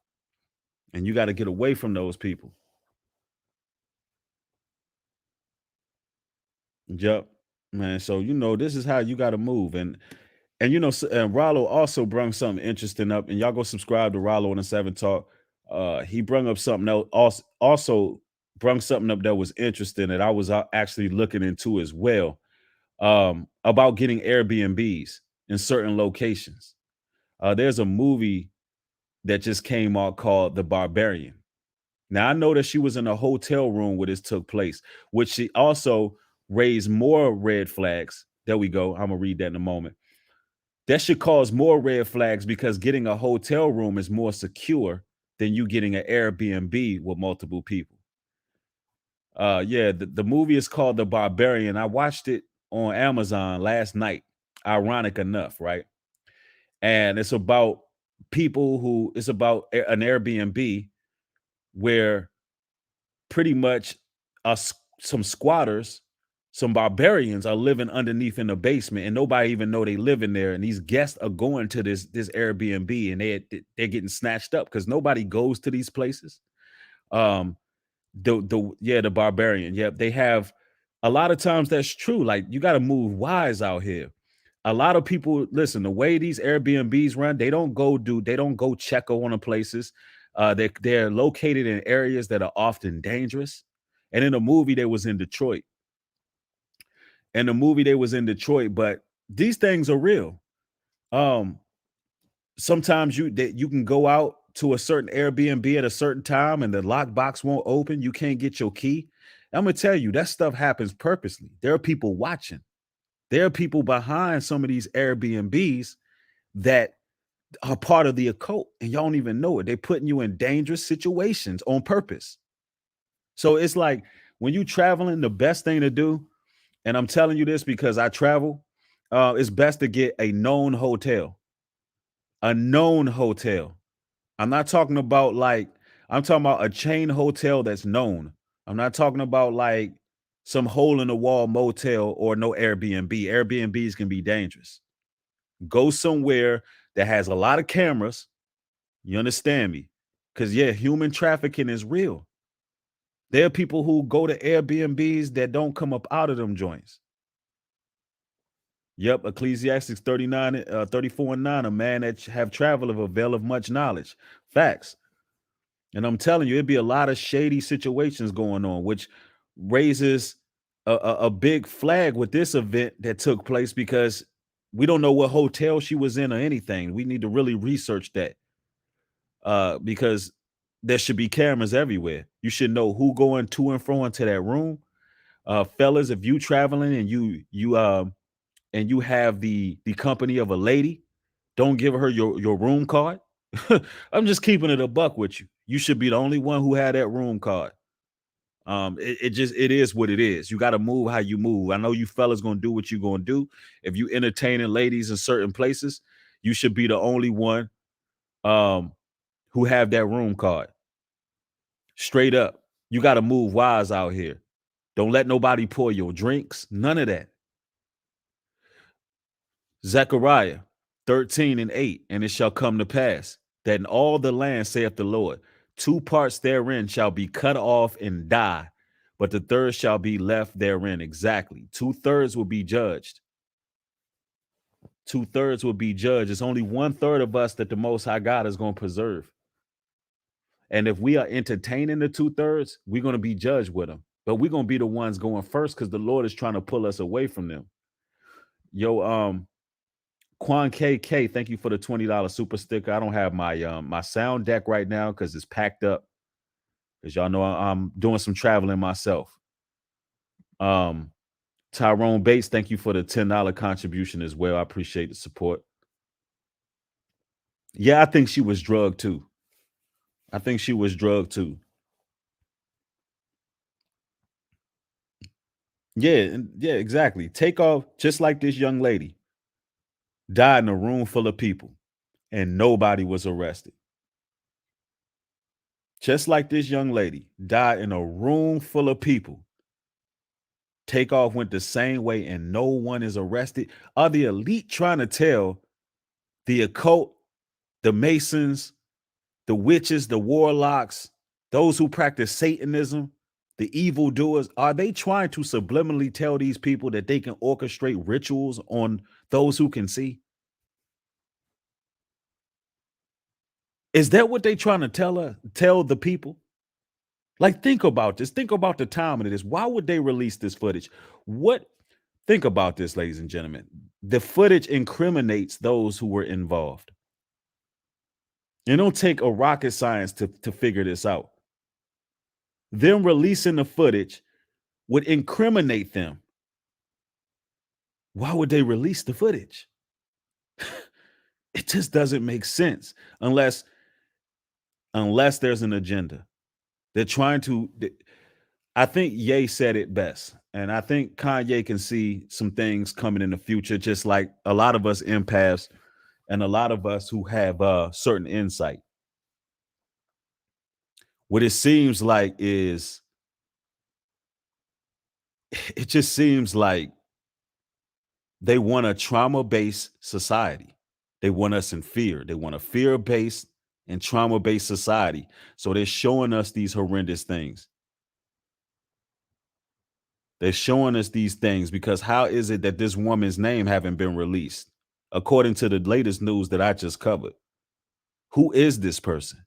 And you got to get away from those people. Yep. Man. So, this is how you got to move. And Rollo also brung something interesting up. And y'all go subscribe to Rollo on the 7 Talk. He brung up something else, also brung something up that was interesting that I was actually looking into as well. About getting Airbnbs in certain locations. There's a movie that just came out called The Barbarian. Now I know that she was in a hotel room where this took place, which she also raised more red flags. There we go. I'm gonna read that in a moment. That should cause more red flags because getting a hotel room is more secure than you getting an Airbnb with multiple people. Yeah, the movie is called The Barbarian. I watched it on Amazon last night. Ironic enough, right? And it's about it's about an Airbnb where pretty much some squatters, some barbarians are living underneath in the basement, and nobody even know they live in there. And these guests are going to this Airbnb, and they're getting snatched up because nobody goes to these places. Um, the barbarian. Yep, they have a lot of times that's true. Like you got to move wise out here. A lot of people listen, the way these Airbnbs run, they don't go check on the places. They're located in areas that are often dangerous. And in the movie, they was in Detroit. But these things are real. Um, Sometimes you can go out to a certain Airbnb at a certain time and the lockbox won't open. You can't get your key. I'm gonna tell you that stuff happens purposely. There are people watching. There are people behind some of these Airbnbs that are part of the occult, and y'all don't even know it. They're putting you in dangerous situations on purpose. So it's like when you traveling, the best thing to do, and I'm telling you this because I travel, it's best to get a known hotel. A known hotel. I'm not talking about I'm talking about a chain hotel that's known. I'm not talking about like some hole in the wall motel or no Airbnb. Airbnbs can be dangerous. Go somewhere that has a lot of cameras. You understand me? Because, yeah, human trafficking is real. There are people who go to Airbnbs that don't come up out of them joints. Yep, Ecclesiastes 39, 34 and 9, a man that have traveled of a veil of much knowledge. Facts. And I'm telling you, it'd be a lot of shady situations going on, which raises a big flag with this event that took place because we don't know what hotel she was in or anything. We need to really research that because there should be cameras everywhere. You should know who going to and fro into that room. Fellas, if you traveling and you have the company of a lady, don't give her your room card. I'm just keeping it a buck with you. You should be the only one who had that room card. It is what it is. You got to move how you move. I know you fellas gonna do what you gonna do. If you entertaining ladies in certain places, you should be the only one um who have that room card. Straight up. You got to move wise out here. Don't let nobody pour your drinks. None of that. Zechariah 13 and 8. And it shall come to pass that in all the land, saith the Lord, two parts therein shall be cut off and die, but the third shall be left therein. Exactly. Two-thirds will be judged. Two-thirds will be judged. It's only one-third of us that the Most High God is going to preserve. And if we are entertaining the two-thirds, we're going to be judged with them. But we're going to be the ones going first because the Lord is trying to pull us away from them. Yo, Quan KK, thank you for the $20 super sticker. I don't have my sound deck right now because it's packed up. Because y'all know I'm doing some traveling myself. Tyrone Bates, thank you for the $10 contribution as well. I appreciate the support. Yeah, I think she was drugged too. I think she was drugged too. Yeah, exactly. Take off just like this young lady died in a room full of people and nobody was arrested. Just like this young lady died in a room full of people. Takeoff went the same way and no one is arrested. Are the elite trying to tell the occult, the Masons, the witches, the warlocks, those who practice Satanism, the evildoers, are they trying to subliminally tell these people that they can orchestrate rituals on those who can see? Is that what they trying to tell the people? Like, think about this. Think about the timing of this. Why would they release this footage? What Think about this, ladies and gentlemen. The footage incriminates those who were involved. It don't take a rocket science to figure this out. Them releasing the footage would incriminate them. Why would they release the footage? It just doesn't make sense unless there's an agenda. They're trying to. I think Ye said it best, and I think Kanye can see some things coming in the future, just like a lot of us empaths and a lot of us who have certain insight. What it seems like is, it just seems like they want a trauma-based society. They want us in fear. They want a fear-based and trauma-based society. So they're showing us these horrendous things. They're showing us these things because how is it that this woman's name haven't been released? According to the latest news that I just covered. Who is this person?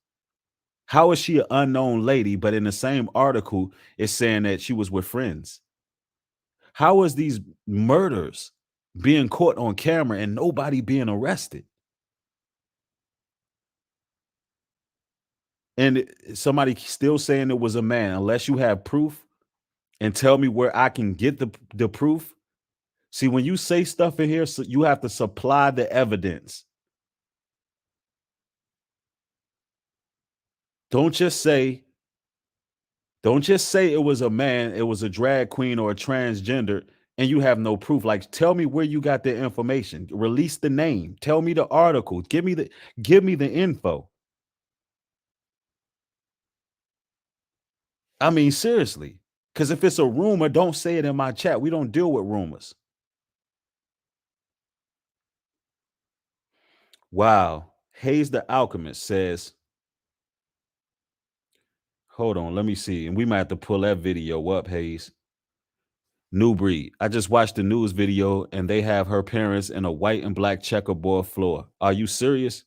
How is she an unknown lady, but in the same article, it's saying that she was with friends? How is these murders being caught on camera and nobody being arrested? And somebody still saying it was a man, unless you have proof and tell me where I can get the proof. See, when you say stuff in here, so you have to supply the evidence. Don't just say, it was a man, it was a drag queen or a transgender, and you have no proof. Like, tell me where you got the information. Release the name. Tell me the article. Give me the info. I mean, seriously. Because if it's a rumor, don't say it in my chat. We don't deal with rumors. Wow. Hayes the Alchemist says, hold on, let me see. And we might have to pull that video up, Hayes. New breed. I just watched the news video and they have her parents in a white and black checkerboard floor. Are you serious?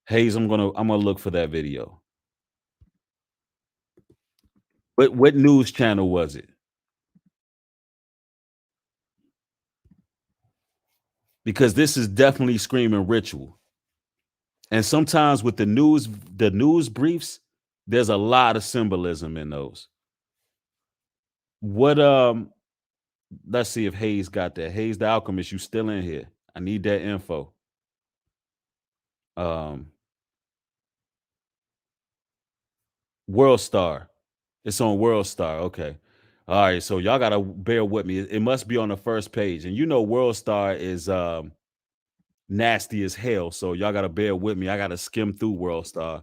Hayes, I'm gonna look for that video. What news channel was it? Because this is definitely screaming ritual. And sometimes with the news briefs, there's a lot of symbolism in those. What let's see if Hayes got that. Hayes the Alchemist, you still in here. I need that info. Um World Star. It's on World Star. Okay. All right. So y'all gotta bear with me. It must be on the first page. And you know World Star is nasty as hell. So y'all gotta bear with me. I gotta skim through World Star.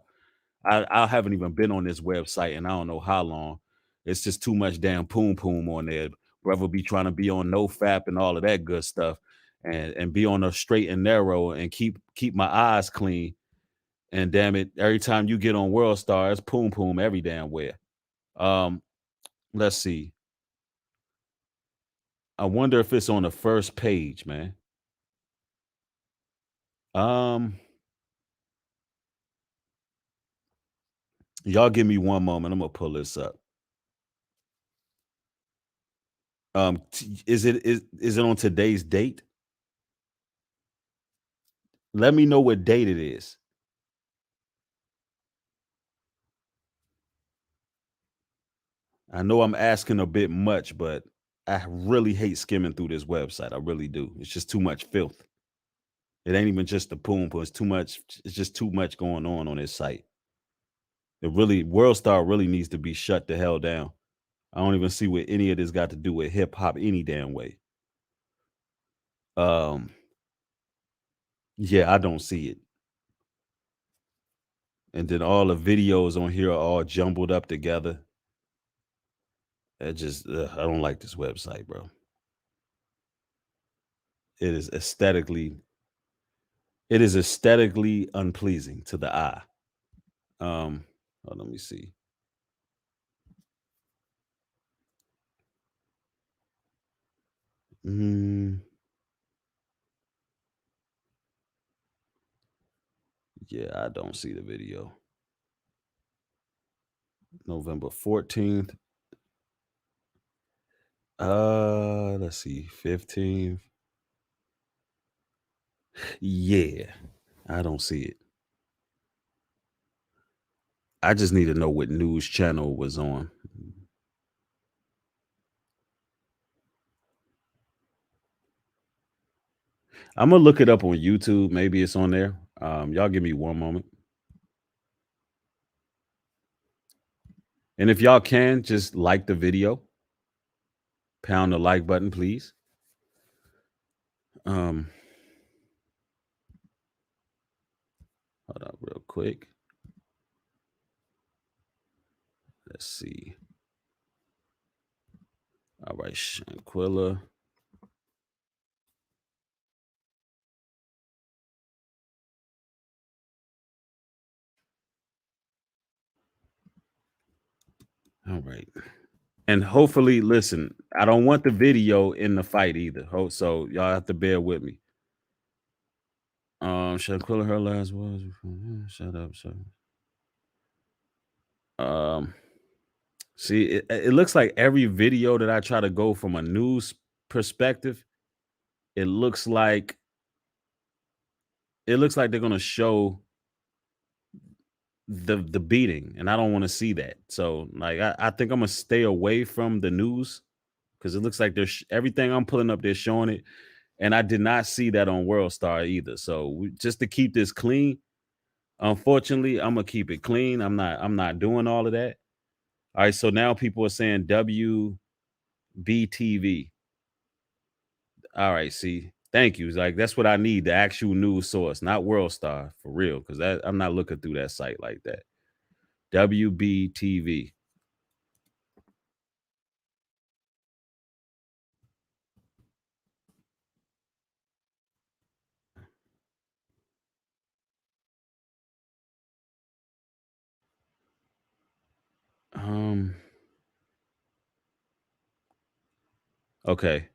I haven't even been on this website and I don't know how long. It's just too much damn poom poom on there. Brother be trying to be on no fap and all of that good stuff and be on a straight and narrow and keep my eyes clean. And damn it, every time you get on World Star, it's poom poom every damn where. Um, let's see. I wonder if it's on the first page, man. Um, y'all give me one moment. I'm gonna pull this up. Is it on today's date? Let me know what date it is. I know I'm asking a bit much, but I really hate skimming through this website. I really do. It's just too much filth. It ain't even just the poom poom. It's too much. It's just too much going on this site. It really, World Star really needs to be shut the hell down. I don't even see what any of this got to do with hip hop any damn way. Um, yeah, I don't see it. And then all the videos on here are all jumbled up together. It just, I don't like this website, bro. It is aesthetically, it is aesthetically unpleasing to the eye. Let me see. Mm, yeah, I don't see the video. November 14th. Let's see, 15th. Yeah, I don't see it. I just need to know what news channel was on. I'm gonna look it up on YouTube. Maybe it's on there. Y'all give me one moment. And if y'all can, just like the video, pound the like button, please. Um, hold up real quick. Let's see. All right, Shanquella. All right. And hopefully, listen, I don't want the video in the fight either. So y'all have to bear with me. Shanquella, her last words. Shut up, sir. Um, see, it looks like every video that I try to go from a news perspective, it looks like they're gonna show the beating, and I don't want to see that. So, like, I think I'm gonna stay away from the news because it looks like there's everything I'm pulling up, they're showing it, and I did not see that on World Star either. So, just to keep this clean, unfortunately, I'm gonna keep it clean. I'm not doing all of that. All right. So now people are saying WBTV. All right. See, thank you. It's like that's what I need, the actual news source, not World Star for real, because I'm not looking through that site like that. WBTV. Okay.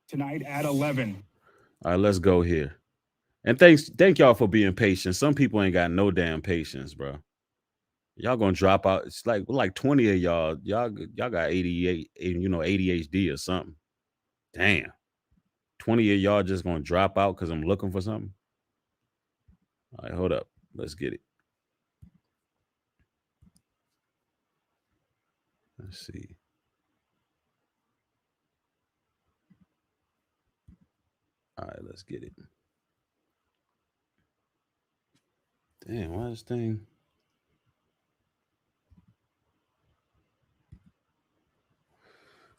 Tonight at 11. All right, let's go here. And thank y'all for being patient. Some people ain't got no damn patience, bro. Y'all gonna drop out. It's like 20 of y'all. Y'all got 88, ADHD or something. Damn. 20 of y'all just gonna drop out because I'm looking for something. All right, hold up. Let's get it. Let's see. All right, let's get it. Damn, why this thing?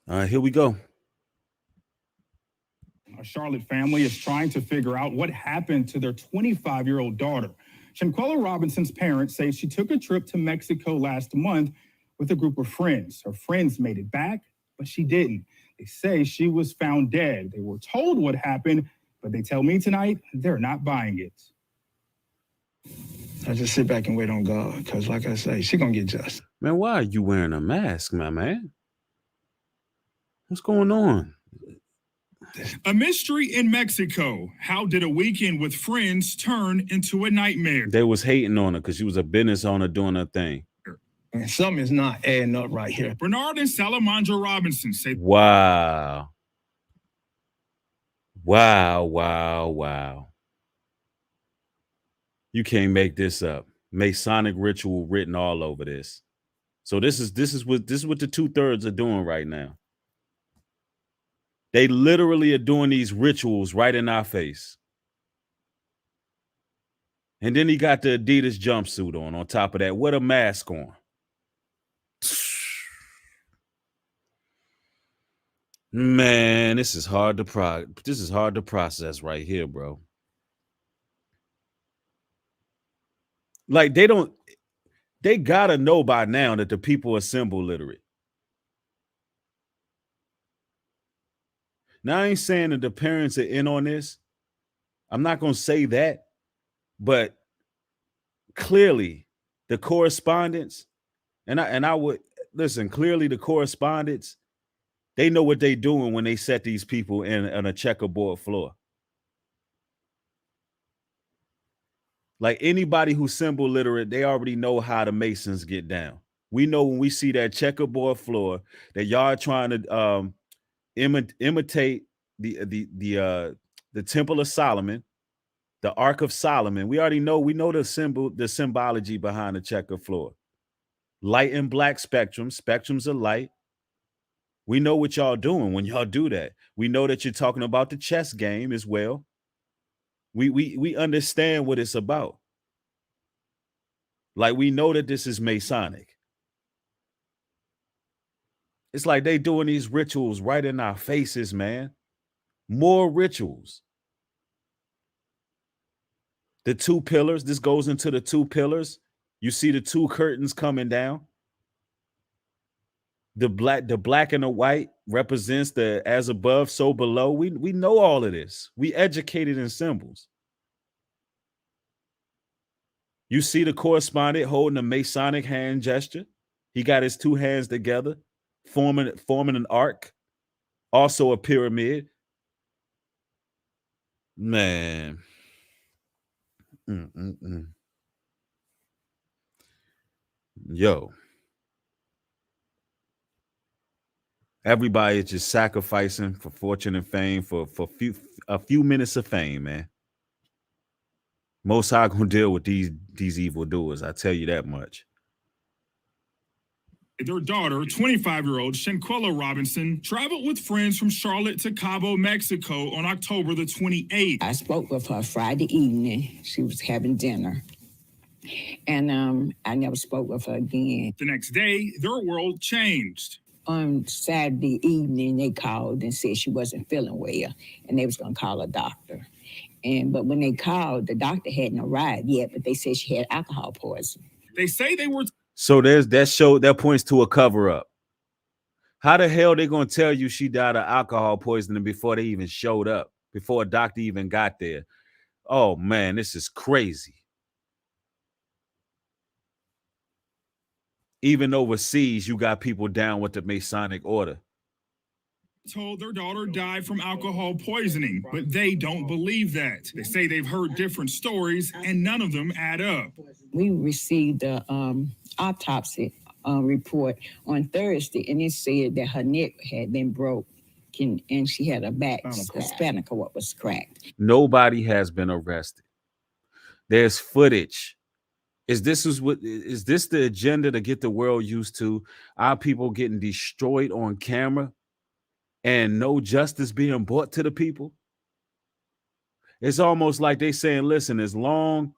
All right, here we go. A Charlotte family is trying to figure out what happened to their 25-year-old daughter. Shanquella Robinson's parents say she took a trip to Mexico last month with a group of friends. Her friends made it back, but she didn't. They say she was found dead. They were told what happened, but they tell me tonight they're not buying it. I just sit back and wait on God, because like I say, she gonna get justice. Man, why are you wearing a mask, my man? What's going on? A mystery in Mexico. How did a weekend with friends turn into a nightmare? They was hating on her because she was a business owner doing her thing. And something is not adding up right here. Bernard and Salamandra Robinson say, Wow. You can't make this up. Masonic ritual written all over this. So this is what the 2/3 are doing right now. They literally are doing these rituals right in our face. And then he got the Adidas jumpsuit on top of that, with a mask on. Man, this is hard to process right here, bro. Like they gotta know by now that the people are symbol literate. Now I ain't saying that the parents are in on this. I'm not gonna say that, but clearly the correspondence, and I would listen, clearly the correspondence, they know what they doing when they set these people in on a checkerboard floor. Like anybody who's symbol literate, they already know how the Masons get down. We know when we see that checkerboard floor that y'all are trying to imitate the Temple of Solomon, the Ark of Solomon. We know the symbology behind the checker floor. Light and black spectrums of light. We know what y'all doing when y'all do that. We know that you're talking about the chess game as well. We understand what it's about. Like we know that this is Masonic. It's like they doing these rituals right in our faces, man. More rituals. The 2 pillars, this goes into the 2 pillars. You see the 2 curtains coming down. The black and the white represents the as above, so below. We know all of this. We educated in symbols. You see the correspondent holding a Masonic hand gesture. He got his 2 hands together, forming an arc, also a pyramid. Man. Yo. Everybody is just sacrificing for fortune and fame for a few minutes of fame, man. Most High gonna deal with these evildoers. I tell you that much. Their daughter, 25-year-old Shanquella Robinson, traveled with friends from Charlotte to Cabo, Mexico on October the 28th. I spoke with her Friday evening. She was having dinner. And I never spoke with her again. The next day, their world changed. On Saturday evening, they called and said she wasn't feeling well, and they was going to call a doctor. But when they called, the doctor hadn't arrived yet, but they said she had alcohol poisoning. They say they were... So there's that points to a cover-up. How the hell they going to tell you she died of alcohol poisoning before they even showed up, before a doctor even got there? Oh, man, this is crazy. Even overseas, you got people down with the Masonic order. Told their daughter died from alcohol poisoning, but they don't believe that. They say they've heard different stories and none of them add up. We received the autopsy report on Thursday, and it said that her neck had been broke and she had a back spinal cord was cracked. Nobody has been arrested. There's footage. Is this the agenda to get the world used to our people getting destroyed on camera and no justice being brought to the people? It's almost like they saying, listen, as long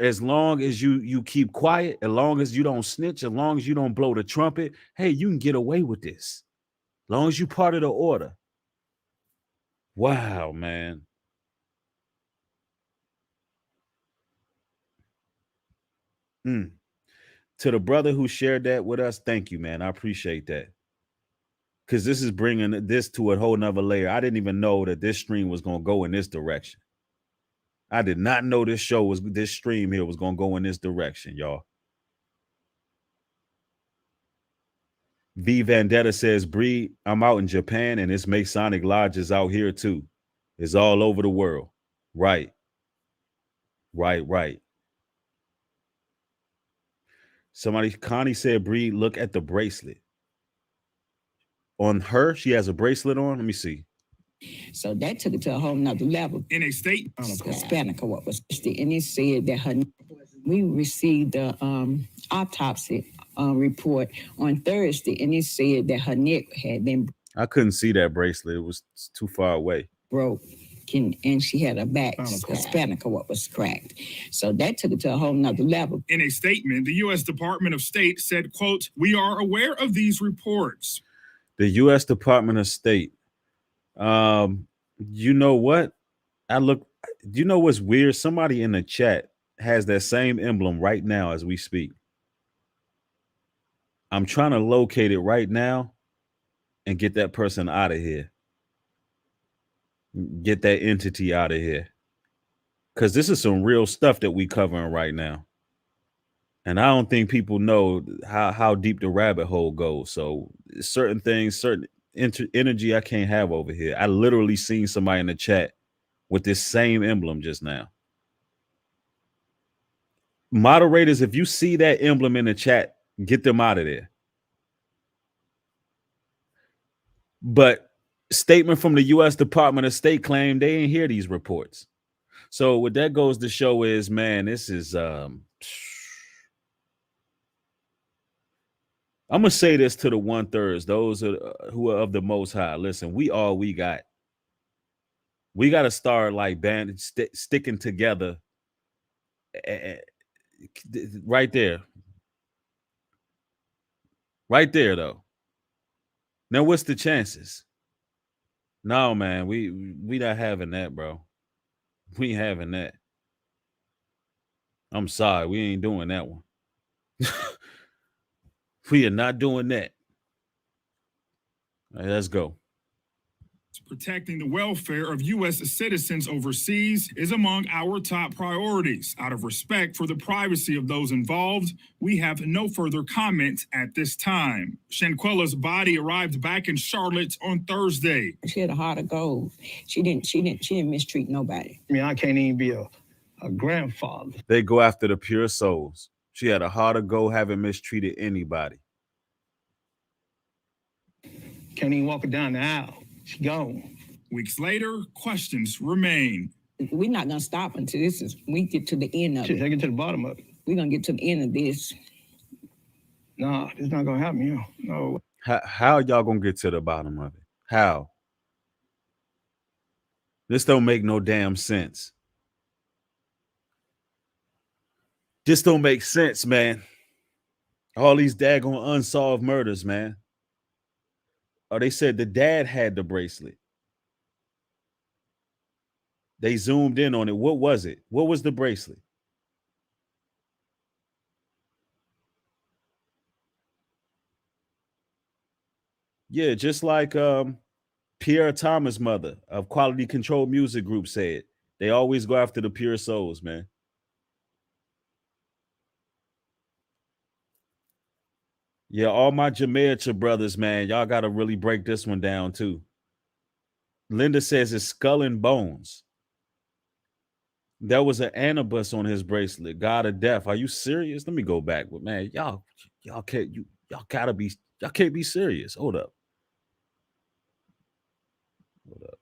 as you keep quiet, as long as you don't snitch, as long as you don't blow the trumpet, hey, you can get away with this. As long as you part of the order. Wow, man. To the brother who shared that with us, thank you, man. I appreciate that. Because this is bringing this to a whole nother layer. I didn't even know that this stream was going to go in this direction. I did not know this stream here was going to go in this direction, y'all. V Vendetta says, Bree, I'm out in Japan and it's Masonic lodges out here too. It's all over the world. Right. Connie said, Bree, look at the bracelet. On her, she has a bracelet on. Let me see. So that took it to a whole nother level. In a state, spinal cord was, and it said that we received the autopsy report on Thursday, and it said that her neck had been. I couldn't see that bracelet; it was too far away. Broke, and she had a back spinal cord was cracked. So that took it to a whole nother level. In a statement, the U.S. Department of State said, "quote We are aware of these reports." The U.S. Department of State. You know what? Do you know what's weird? Somebody in the chat has that same emblem right now as we speak. I'm trying to locate it right now and get that person out of here. Get that entity out of here. Because this is some real stuff that we covering right now. And I don't think people know how deep the rabbit hole goes. So certain things, certain energy I can't have over here. I literally seen somebody in the chat with this same emblem just now. Moderators, if you see that emblem in the chat, get them out of there. But statement from the U.S. Department of State claimed they ain't hear these reports. So what that goes to show is, man, this is I'm gonna say this to the 1/3, those who are of the Most High. Listen, we got. We got to start like sticking together. Right there, though. Now, what's the chances? No, man, we not having that, bro. We ain't having that. I'm sorry, we ain't doing that one. We are not doing that. All right, let's go. Protecting the welfare of U.S. citizens overseas is among our top priorities. Out of respect for the privacy of those involved, we have no further comment at this time. Shanquella's body arrived back in Charlotte on Thursday. She had a heart of gold. She didn't mistreat nobody. I mean, I can't even be a grandfather. They go after the pure souls. She had a heart of gold, haven't mistreated anybody. Can't even walk her down the aisle. She gone. Weeks later, questions remain. We're not gonna stop until we get to the end of it. Take it to the bottom of it. We're gonna get to the end of this. No, it's not gonna happen, you know. No. How y'all gonna get to the bottom of it? How? This don't make no damn sense. This don't make sense, man. All these daggone unsolved murders, man. Oh, they said the dad had the bracelet. They zoomed in on it. What was it? What was the bracelet? Yeah, just like Pierre Thomas' mother of Quality Control Music Group said, they always go after the pure souls, man. Yeah, all my Jamaica brothers, man, y'all got to really break this one down too. Linda says it's skull and bones. There was an Anubis on his bracelet. God of death. Are you serious? Let me go back. But man, y'all can't y'all can't be serious. Hold up. Hold up.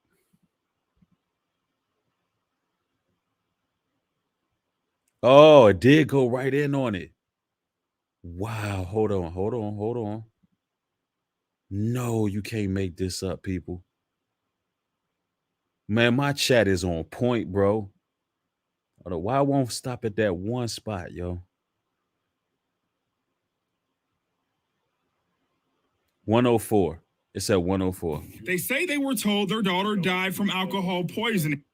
Oh, it did go right in on it. Wow. Hold on. No, you can't make this up, people. Man, my chat is on point, bro. Hold on. Why won't stop at that one spot, yo? 104. It's at 104. They say they were told their daughter died from alcohol poisoning.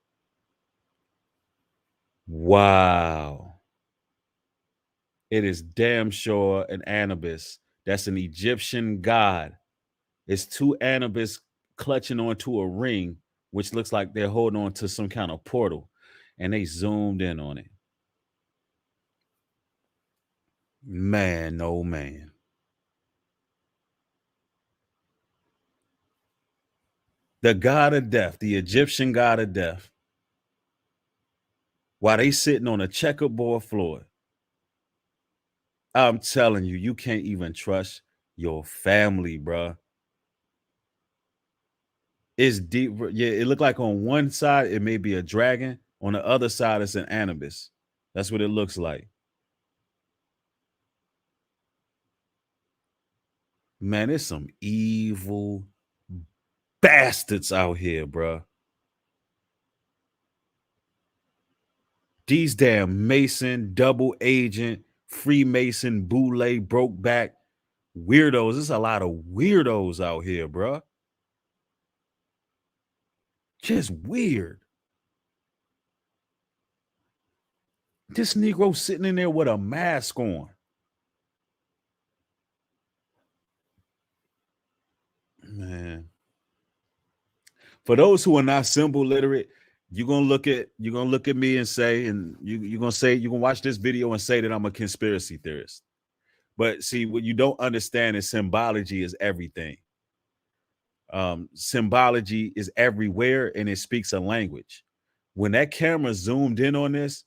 Wow. It is damn sure an Anubis. That's an Egyptian god. It's two Anubis clutching onto a ring, which looks like they're holding on to some kind of portal. And they zoomed in on it. Man, oh man. The god of death, the Egyptian god of death, while they sitting on a checkerboard floor. I'm telling you, you can't even trust your family, bruh. It's deep. Yeah, it looked like on one side it may be a dragon, on the other side it's an Anubis. That's what it looks like. Man, there's some evil bastards out here, bruh. These damn Mason, double agent, Freemason, boule, broke back weirdos. There's a lot of weirdos out here, bruh. Just weird. This Negro sitting in there with a mask on. Man. For those who are not symbol literate, you're gonna look at me and say, and you're gonna watch this video and say that I'm a conspiracy theorist. But see, what you don't understand is symbology is everything. Symbology is everywhere and it speaks a language. When that camera zoomed in on this,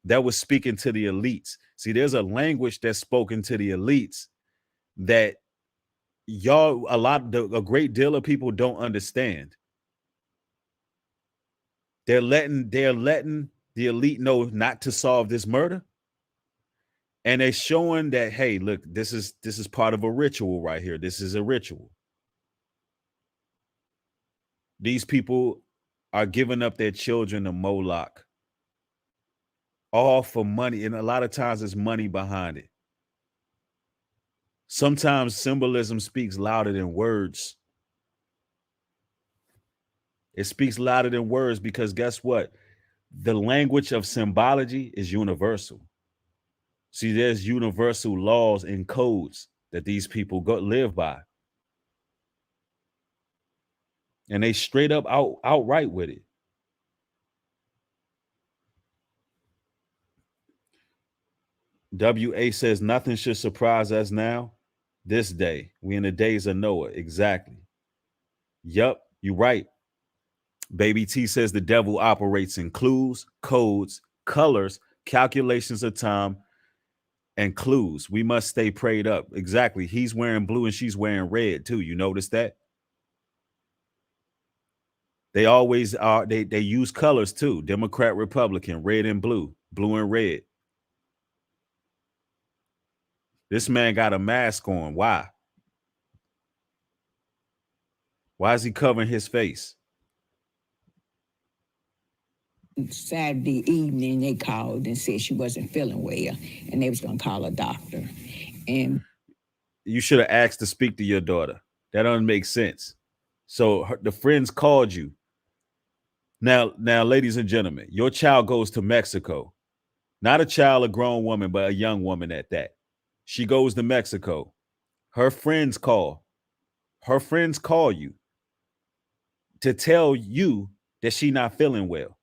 that was speaking to the elites. See, there's a language that's spoken to the elites that a great deal of people don't understand. They're letting the elite know not to solve this murder. And they're showing that, hey, look, this is part of a ritual right here. This is a ritual. These people are giving up their children to Moloch, all for money. And a lot of times there's money behind it. Sometimes symbolism speaks louder than words. It speaks louder than words because guess what? The language of symbology is universal. See, there's universal laws and codes that these people live by. And they straight up outright with it. WA says nothing should surprise us now. This day, we in the days of Noah. Exactly. Yup, you're right. Baby T says the devil operates in clues, codes, colors, calculations of time, and clues. We must stay prayed up. Exactly. He's wearing blue and she's wearing red too. You notice that? They always are. They use colors too. Democrat, Republican, red and blue, blue and red. This man got a mask on. Why? Why is he covering his face? Saturday evening, they called and said she wasn't feeling well, and they was gonna call a doctor. And you should have asked to speak to your daughter. That doesn't make sense. So the friends called you. Now, ladies and gentlemen, your child goes to Mexico. Not a child, a grown woman, but a young woman at that. She goes to Mexico. Her friends call. Her friends call you to tell you that she not feeling well.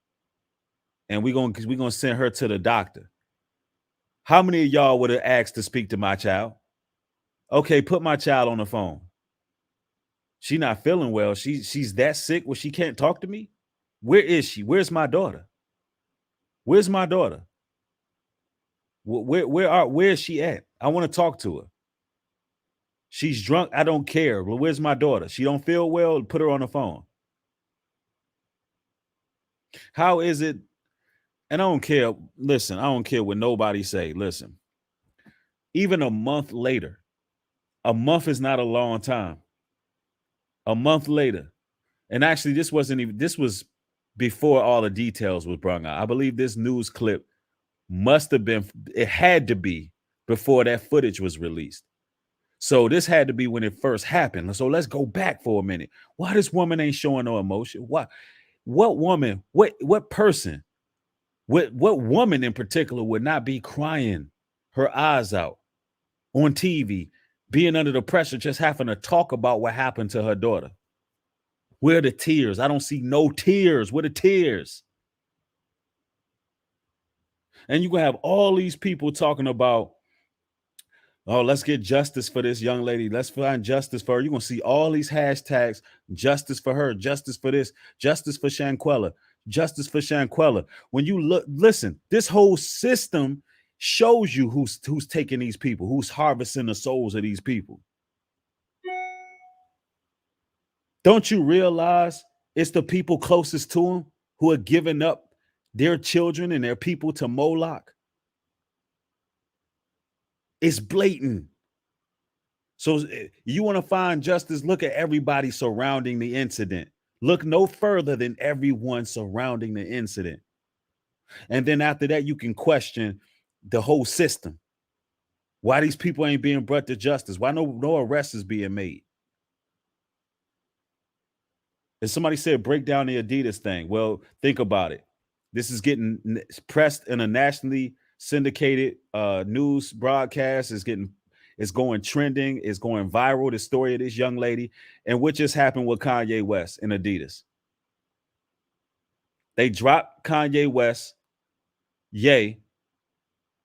And we're gonna send her to the doctor. How many of y'all would have asked to speak to my child? Okay, put my child on the phone. She not feeling well. She's that sick where she can't talk to me. Where is she? Where's my daughter? Where's my daughter? Where is she at? I want to talk to her. She's drunk. I don't care. Well, where's my daughter? She don't feel well. Put her on the phone. How is it? And I don't care. Listen, I don't care what nobody say. Listen, even a month later, a month is not a long time. A month later, and actually, this was before all the details was brought out. I believe this news clip must have been, it had to be before that footage was released. So this had to be when it first happened. So let's go back for a minute. Why this woman ain't showing no emotion? Why? What woman? What person? What woman in particular would not be crying her eyes out on TV, being under the pressure, just having to talk about what happened to her daughter? Where are the tears? I don't see no tears. Where the tears? And you gonna have all these people talking about, oh, let's get justice for this young lady. Let's find justice for her. You're going to see all these hashtags, justice for her, justice for this, justice for Shanquella, justice for Shanquella. When you listen, this whole system shows you who's taking these people, who's harvesting the souls of these people. Don't you realize it's the people closest to them who are giving up their children and their people to Moloch? It's blatant. So you want to find justice, look at everybody surrounding the incident. Look no further than everyone surrounding the incident. And then after that, you can question the whole system. Why these people ain't being brought to justice? Why no arrest is being made? And somebody said, break down the Adidas thing. Well, think about it. This is getting pressed in a nationally syndicated news broadcast. It's going trending. It's going viral. The story of this young lady, and what just happened with Kanye West and Adidas. They dropped Kanye West,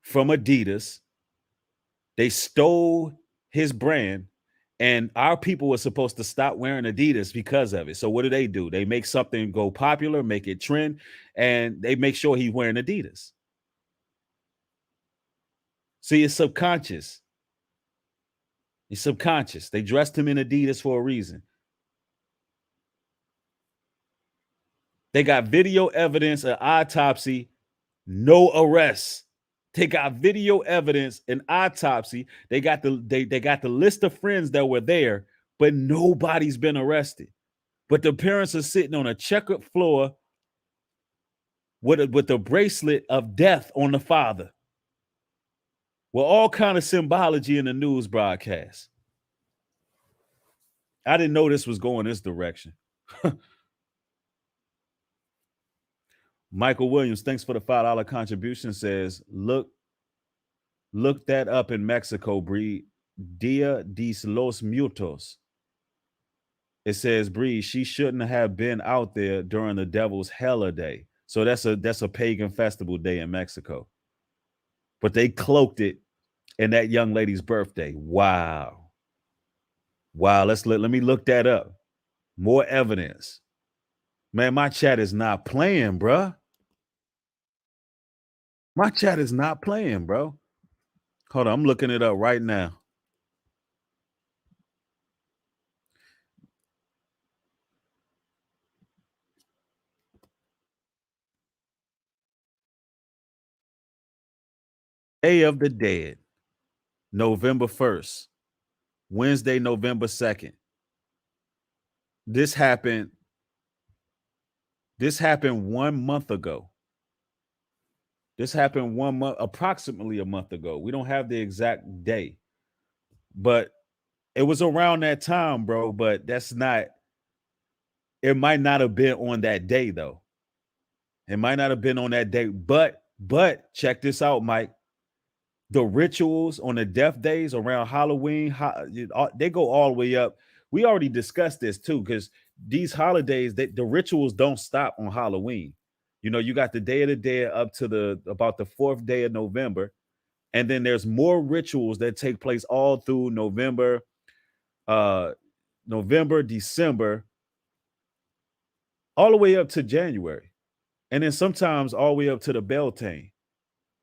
from Adidas. They stole his brand, and our people were supposed to stop wearing Adidas because of it. So what do? They make something go popular, make it trend, and they make sure he's wearing Adidas. See, it's subconscious. It's subconscious. They dressed him in Adidas for a reason. They got video evidence, an autopsy, no arrests. They got video evidence, an autopsy. They got the list of friends that were there, but nobody's been arrested. But the parents are sitting on a checkered floor with the bracelet of death on the father. Well, all kind of symbology in the news broadcast. I didn't know this was going this direction. Michael Williams, thanks for the $5 contribution, says, look that up in Mexico, Bree. Dia de los Muertos. It says, Bree, she shouldn't have been out there during the devil's hella day. So that's a pagan festival day in Mexico. But they cloaked it in that young lady's birthday. Wow. Let me look that up. More evidence. Man, my chat is not playing, bruh. My chat is not playing, bro. Hold on, I'm looking it up right now. Day of the Dead, November 1st, Wednesday, November 2nd. This happened 1 month ago. This happened approximately a month ago. We don't have the exact day, but it was around that time, bro. But it might not have been on that day, though. It might not have been on that day, but check this out, Mike. The rituals on the death days around Halloween, they go all the way up. We already discussed this too, because these holidays, the rituals don't stop on Halloween. You know, you got the Day of the Dead up to about the 4th day of November, And then there's more rituals that take place all through November, December, all the way up to January. And then sometimes all the way up to the Beltane.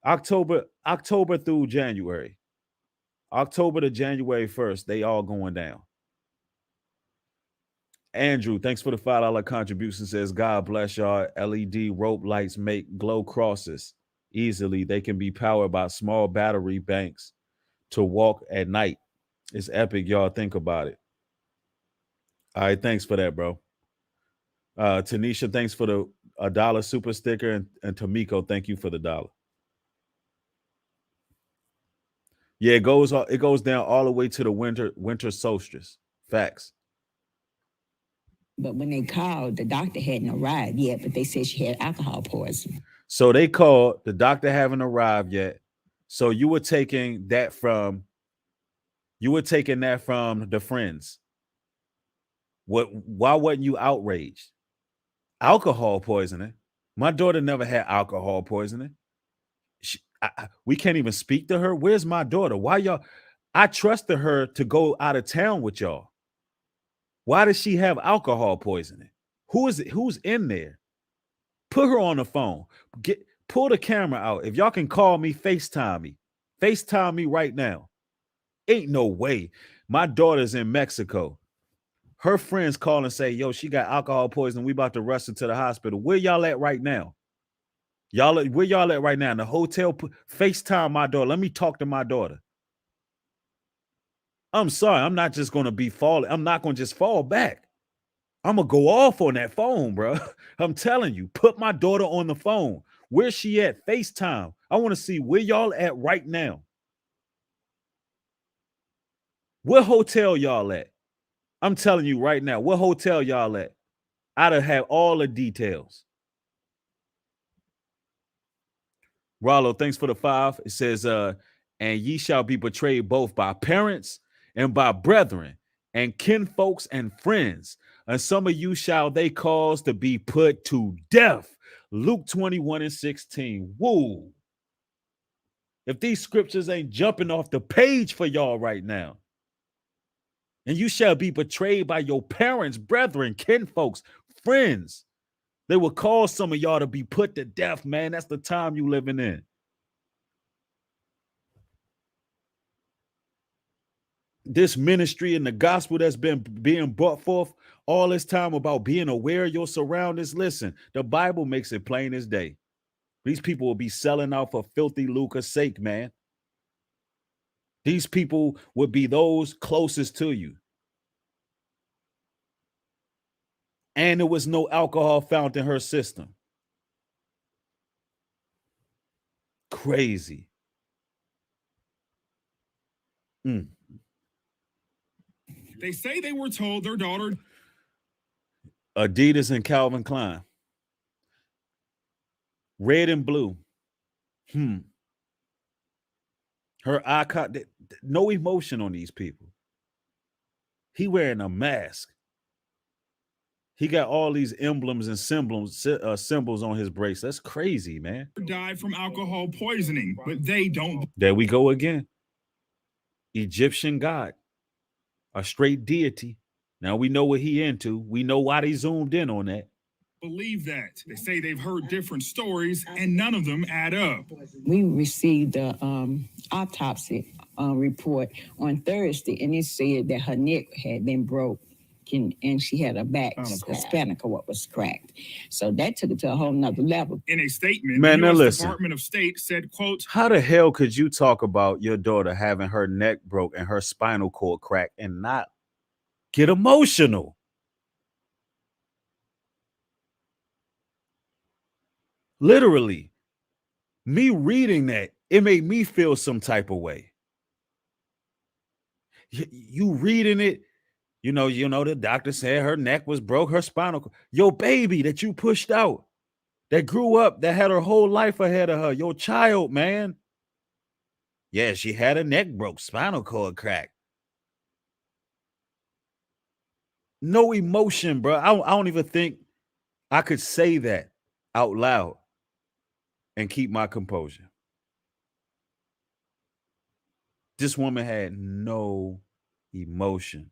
October through January. October to January 1st, they all going down. Andrew, thanks for the $5 contribution. Says, God bless y'all. LED rope lights make glow crosses easily. They can be powered by small battery banks to walk at night. It's epic, y'all. Think about it. All right, thanks for that, bro. Tanisha, thanks for the $1 super sticker. And Tamiko, thank you for the $1. Yeah, it goes down all the way to the winter solstice. Facts. But when they called, the doctor hadn't arrived yet, but they said she had alcohol poisoning. So they called, the doctor haven't arrived yet. So you were taking that from the friends. Why wasn't you outraged? Alcohol poisoning. My daughter never had alcohol poisoning. We can't even speak to her. Where's my daughter? Why y'all? I trusted her to go out of town with y'all. Why does she have alcohol poisoning? Who is it? Who's in there? Put her on the phone. Pull the camera out. If y'all can call me, FaceTime me. FaceTime me right now. Ain't no way. My daughter's in Mexico. Her friends call and say, yo, she got alcohol poisoning. We about to rush her to the hospital. Where y'all at right now? Where y'all at right now? In the hotel? FaceTime my daughter. Let me talk to my daughter. I'm sorry. I'm not just going to be falling. I'm not going to just fall back. I'm going to go off on that phone, bro. I'm telling you, put my daughter on the phone. Where's she at? FaceTime. I want to see where y'all at right now. What hotel y'all at? I'm telling you right now, what hotel y'all at? I'd have all the details. Rollo, thanks for the 5. It says, and ye shall be betrayed both by parents and by brethren and kinfolks and friends. And some of you shall they cause to be put to death. Luke 21:16. Woo. If these scriptures ain't jumping off the page for y'all right now. And you shall be betrayed by your parents, brethren, kinfolks, friends. They will cause some of y'all to be put to death, man. That's the time you living in. This ministry and the gospel that's been being brought forth all this time about being aware of your surroundings. Listen, the Bible makes it plain as day. These people will be selling out for filthy lucre's sake, man. These people would be those closest to you. And there was no alcohol found in her system. Crazy. They say they were told their daughter. Adidas and Calvin Klein. Red and blue. Her icon. No emotion on these people. He wearing a mask. He got all these emblems and symbols on his brace. That's crazy, man. Died from alcohol poisoning, but they don't. There we go again. Egyptian god, a straight deity. Now we know what he into. We know why they zoomed in on that. Believe that. They say they've heard different stories and none of them add up. We received the autopsy report on Thursday, and it said that her neck had been broke. And she had a back spinal cord was cracked. So that took it to a whole nother level. In a statement, Man, the now U.S. listen. Department of State said, quote, how the hell could you talk about your daughter having her neck broke and her spinal cord cracked and not get emotional? Literally, me reading that, it made me feel some type of way. You reading it, you know, the doctor said her neck was broke, her spinal cord. Your baby that you pushed out, that grew up, that had her whole life ahead of her, your child, man. Yeah, she had a neck broke, spinal cord cracked. No emotion, bro. I don't even think I could say that out loud and keep my composure. This woman had no emotion.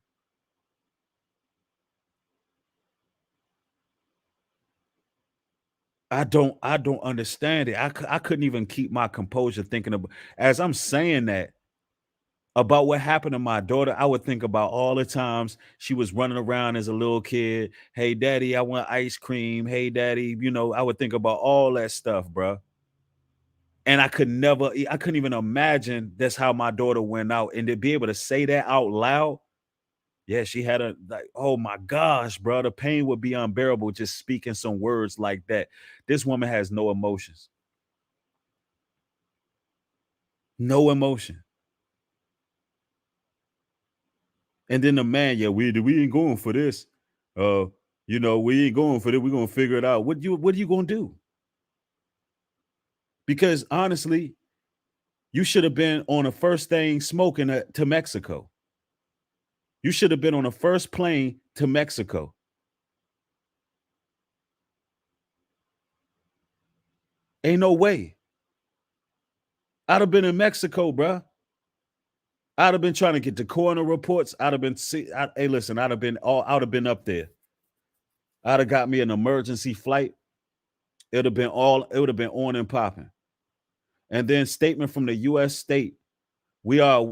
I don't understand it. I couldn't even keep my composure thinking about as I'm saying that about what happened to my daughter. I would think about all the times she was running around as a little kid. Hey, daddy, I want ice cream. Hey, daddy, I would think about all that stuff, bro. And I couldn't even imagine that's how my daughter went out. And to be able to say that out loud, yeah, she had a like, oh my gosh, bro, the pain would be unbearable just speaking some words like that. This woman has no emotions, no emotion. And then the man, yeah, we ain't going for this. Uh, we ain't going for this. We're gonna figure it out. What are you gonna do? Because honestly, you should have been on the first thing smoking to Mexico. You should have been on the first plane to Mexico. Ain't no way. I'd have been in Mexico, bruh. I'd have been trying to get the coroner reports. I'd have been hey, listen, I'd have been up there. I'd have got me an emergency flight. It would have been on and popping. And then statement from the US state. We are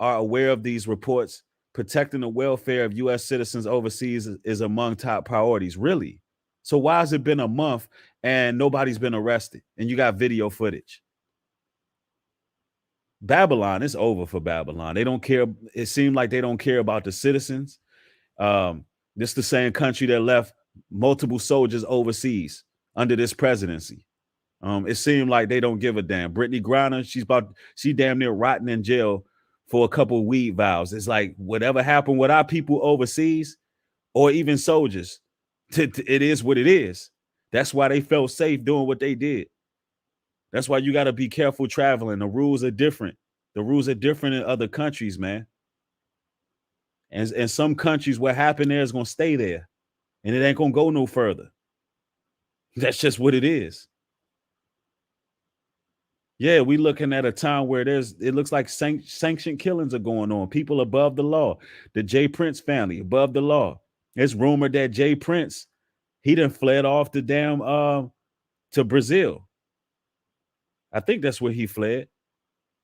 aware of these reports. Protecting the welfare of US citizens overseas is among top priorities. Really? So why has it been a month and nobody's been arrested? And you got video footage. Babylon, it's over for Babylon. They don't care. It seemed like they don't care about the citizens. This is the same country that left multiple soldiers overseas under this presidency. It seemed like they don't give a damn. Brittany Griner, she damn near rotting in jail for a couple of weed vows. It's like whatever happened with our people overseas or even soldiers, it is what it is. That's why they felt safe doing what they did. That's why you got to be careful traveling. The rules are different. The rules are different in other countries, man. And some countries, what happened there is going to stay there. And it ain't going to go no further. That's just what it is. Yeah, we looking at a time where it looks like sanctioned killings are going on. People above the law. The Jay Prince family above the law. It's rumored that Jay Prince, he done fled off the damn to Brazil. I think that's where he fled.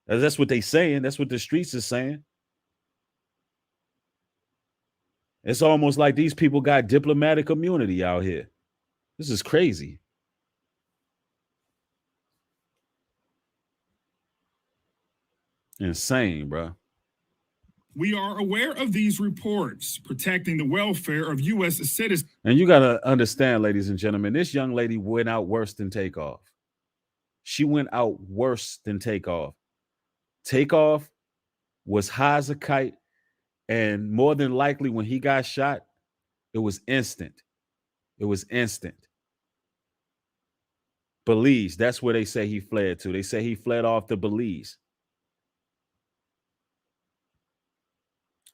That's what they saying. That's what the streets are saying. It's almost like these people got diplomatic immunity out here. This is crazy. Insane, bro. We are aware of these reports protecting the welfare of U.S. citizens. And you got to understand, ladies and gentlemen, this young lady went out worse than Takeoff. She went out worse than Takeoff. Takeoff was high as a kite. And more than likely, when he got shot, it was instant. It was instant. Belize, that's where they say he fled to. They say he fled off to Belize.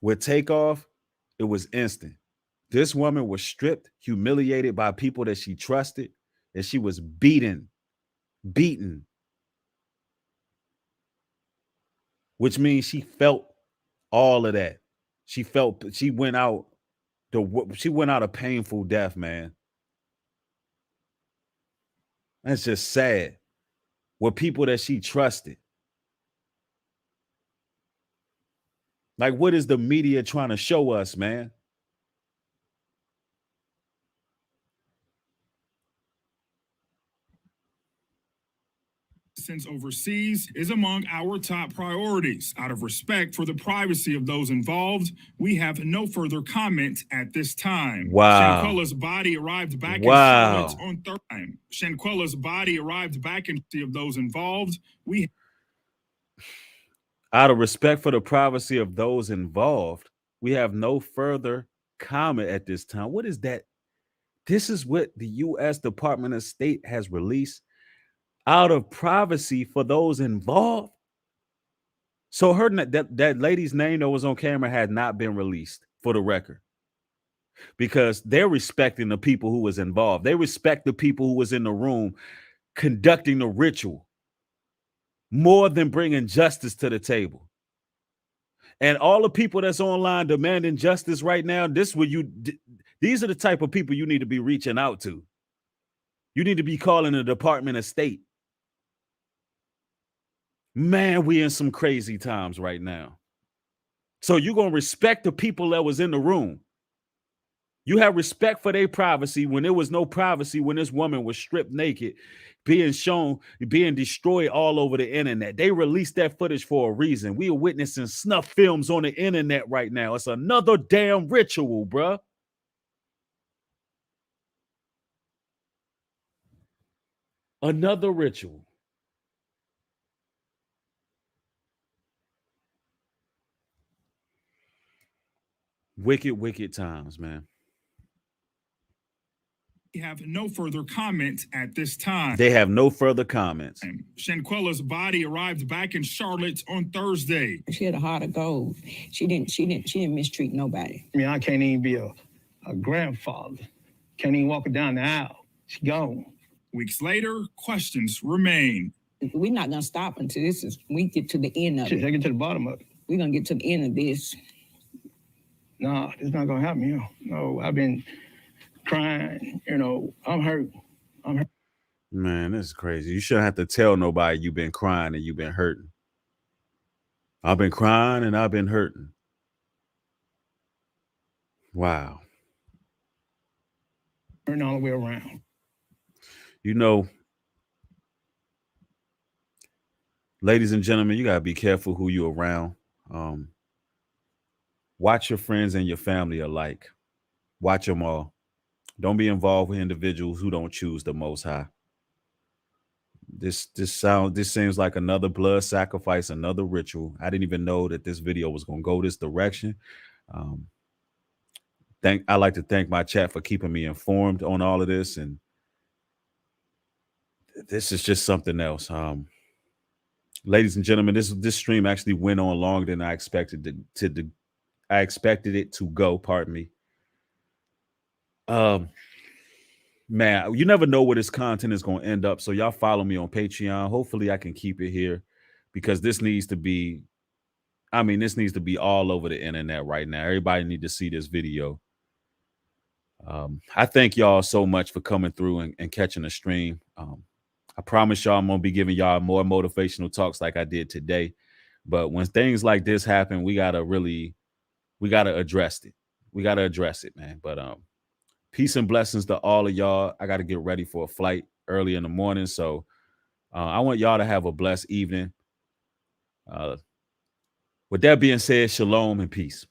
With Takeoff, it was instant. This woman was stripped, humiliated by people that she trusted, and she was beaten, which means she felt all of that. She went out a painful death, man. That's just sad. With people that she trusted. Like, what is the media trying to show us, man? Since overseas is among our top priorities. Out of respect for the privacy of those involved, we have no further comment at this time. Wow. Shanquella's body arrived back in Charlotte on Thursday. Shanquella's body arrived back in of those involved. Out of respect for the privacy of those involved, we have no further comment at this time. What is that? This is what the U.S. Department of State has released. Out of privacy for those involved. So that lady's name that was on camera had not been released, for the record, because they're respecting the people who was involved. They respect the people who was in the room conducting the ritual more than bringing justice to the table. And all the people that's online demanding justice right now, these are the type of people you need to be reaching out to. You need to be calling the Department of State. Man, we in some crazy times right now. So you're going to respect the people that was in the room. You have respect for their privacy when there was no privacy, when this woman was stripped naked, being shown, being destroyed all over the internet. They released that footage for a reason. We are witnessing snuff films on the internet right now. It's another damn ritual, bruh. Another ritual. Wicked, wicked times, man. We have no further comments at this time. They have no further comments. Shanquella's body arrived back in Charlotte on Thursday. She had a heart of gold. She didn't mistreat nobody. I mean, I can't even be a grandfather. Can't even walk her down the aisle. She gone. Weeks later, questions remain. We're not gonna stop until we get to the end of it. Take it to the bottom of it. We're gonna get to the end of this. No, it's not gonna happen, No, I've been crying, I'm hurt. Man, this is crazy. You shouldn't have to tell nobody you've been crying and you've been hurting. I've been crying and I've been hurting. Wow. Hurting all the way around. Ladies and gentlemen, you got to be careful who you're around. Watch your friends and your family alike. Watch them all. Don't be involved with individuals who don't choose the Most High. This seems like another blood sacrifice, another ritual. I didn't even know that this video was going to go this direction. I'd like to thank my chat for keeping me informed on all of this. And this is just something else. Ladies and gentlemen, this stream actually went on longer than I expected it to go. Pardon me. Man, you never know where this content is going to end up. So y'all follow me on Patreon. Hopefully I can keep it here because this needs to be all over the internet right now. Everybody need to see this video. I thank y'all so much for coming through and catching the stream. I promise y'all I'm going to be giving y'all more motivational talks like I did today. But when things like this happen, we got to address it. We got to address it, man. But peace and blessings to all of y'all. I got to get ready for a flight early in the morning. So I want y'all to have a blessed evening. With that being said, shalom and peace.